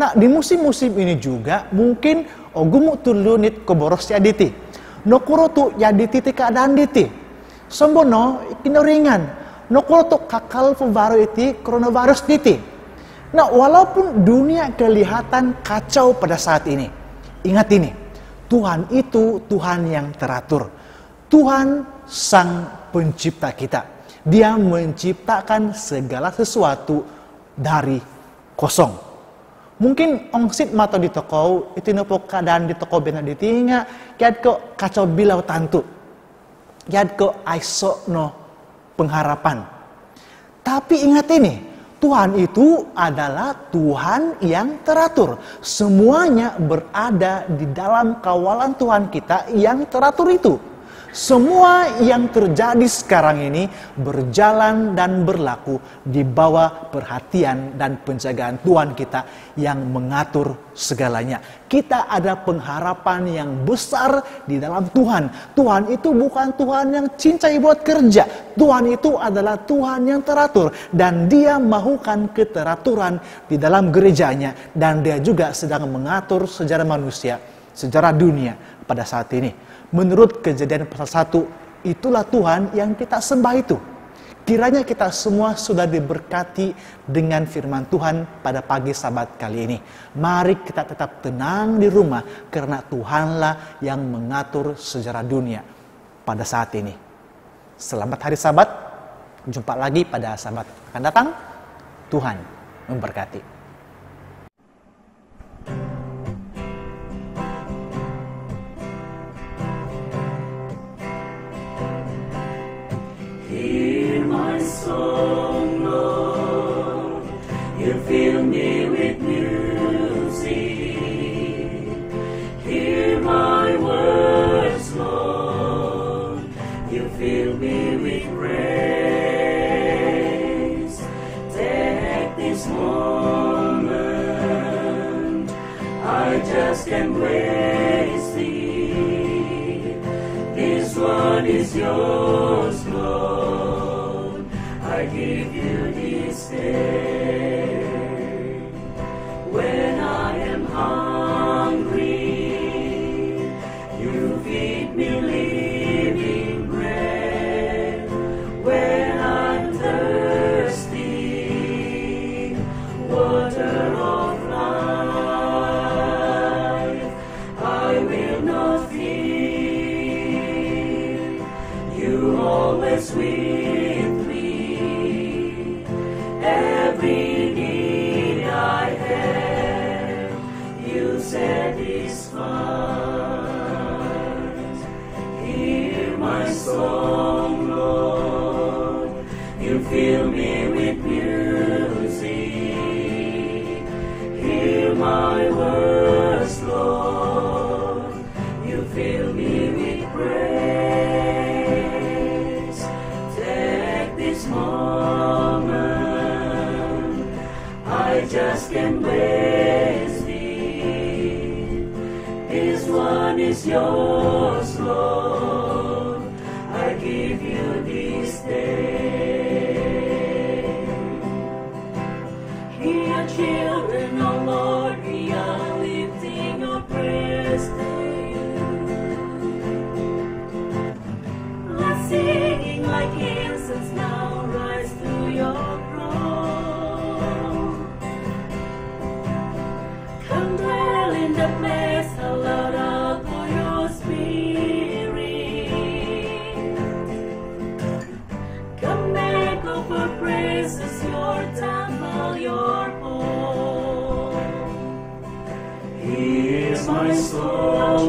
Nah, di musim-musim ini juga mungkin ogumu tulunit koboros yaditi. Nokuro tu yaditi keadaan diti. Sombono kinoringan. Nokuro tu kakal baru iti coronavirus diti. Nah, walaupun dunia kelihatan kacau pada saat ini, ingat ini, Tuhan itu Tuhan yang teratur. Tuhan sang pencipta kita. Dia menciptakan segala sesuatu dari kosong. Mungkin ongsit mata di toko, itu nopo keadaan di toko benar ditinga, kiat ko kacau bilau tantu. Kiat ko aiso no pengharapan. Tapi ingat ini, Tuhan itu adalah Tuhan yang teratur. Semuanya berada di dalam kawalan Tuhan kita yang teratur itu. Semua yang terjadi sekarang ini berjalan dan berlaku di bawah perhatian dan penjagaan Tuhan kita yang mengatur segalanya. Kita ada pengharapan yang besar di dalam Tuhan. Tuhan itu bukan Tuhan yang cincai buat kerja. Tuhan itu adalah Tuhan yang teratur. Dan Dia mahukan keteraturan di dalam gerejanya. Dan Dia juga sedang mengatur sejarah manusia, sejarah dunia pada saat ini. Menurut Kejadian pasal 1, itulah Tuhan yang kita sembah itu. Kiranya kita semua sudah diberkati dengan firman Tuhan pada pagi Sabat kali ini. Mari kita tetap tenang di rumah karena Tuhanlah yang mengatur sejarah dunia pada saat ini. Selamat hari Sabat. Jumpa lagi pada Sabat akan datang. Tuhan memberkati. Song, Lord, you fill me with music. Hear my words, Lord, you fill me with praise. Take this moment, I just can't waste it. This one is yours, Lord. I give you this day. When I am hungry, you feed me living bread. When I'm thirsty, water of life, I will not fear. You always will. Every need I have, you satisfy. Hear my song, Lord, you fill me with music. Hear my words, Lord, you fill me with praise. Take this moment, I just can't waste it. This one is yours, Lord. I give you this day. Here, children, oh Lord, we are lifting up the place allowed for your spirit. Come back over praises your temple, your home. Here's my soul,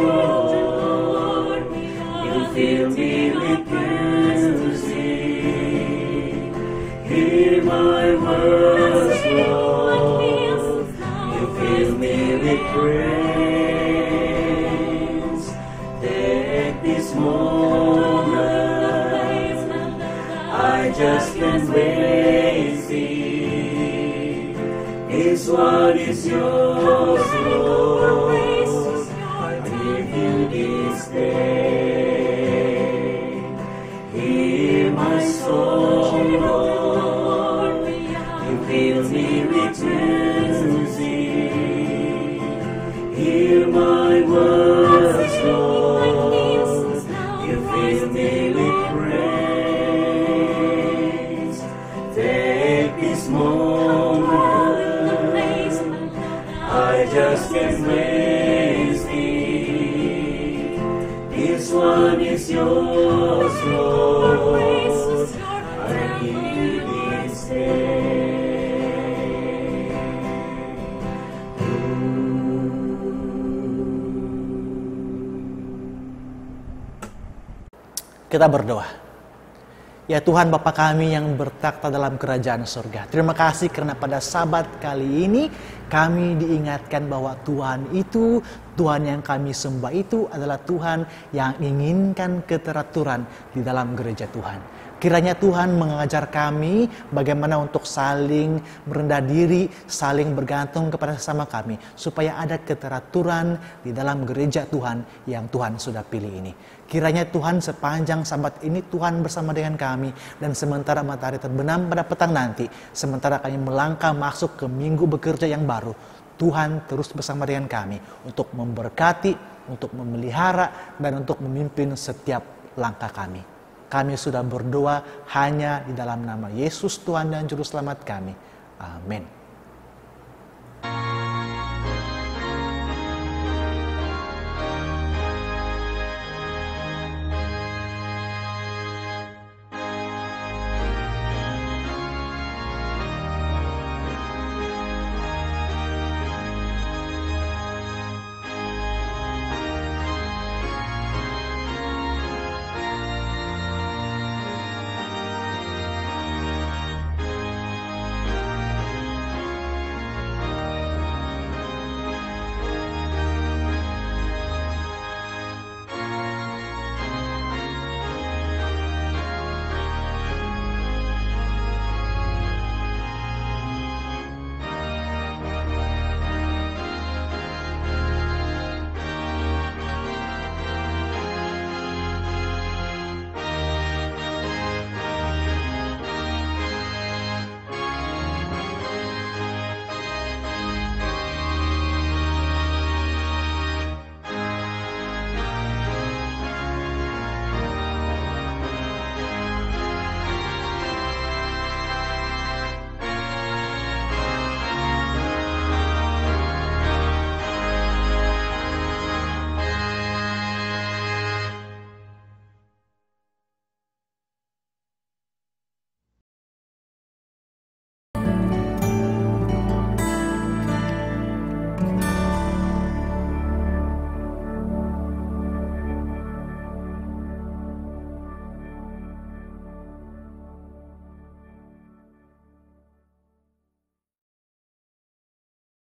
you fill me with music. Hear my words, Lord, you fill me with praise. Take this moment, I just can't wait. See, this one is yours, Lord. I give you this day. Hear my soul, Lord, you fill me with music. Hear my words, Lord, you fill me with praise. Take this moment, I just can't waste it. This one is yours, Lord. I give you this day. Kita berdoa. Ya Tuhan Bapa kami yang bertakhta dalam kerajaan surga. Terima kasih karena pada Sabat kali ini kami diingatkan bahwa Tuhan itu, Tuhan yang kami sembah itu adalah Tuhan yang inginkan keteraturan di dalam gereja Tuhan. Kiranya Tuhan mengajar kami bagaimana untuk saling merendah diri, saling bergantung kepada sesama kami. Supaya ada keteraturan di dalam gereja Tuhan yang Tuhan sudah pilih ini. Kiranya Tuhan sepanjang Sabat ini Tuhan bersama dengan kami. Dan sementara matahari terbenam pada petang nanti, sementara kami melangkah masuk ke minggu bekerja yang baru, Tuhan terus bersama dengan kami untuk memberkati, untuk memelihara, dan untuk memimpin setiap langkah kami. Kami sudah berdoa hanya di dalam nama Yesus Tuhan dan Juru Selamat kami. Amin.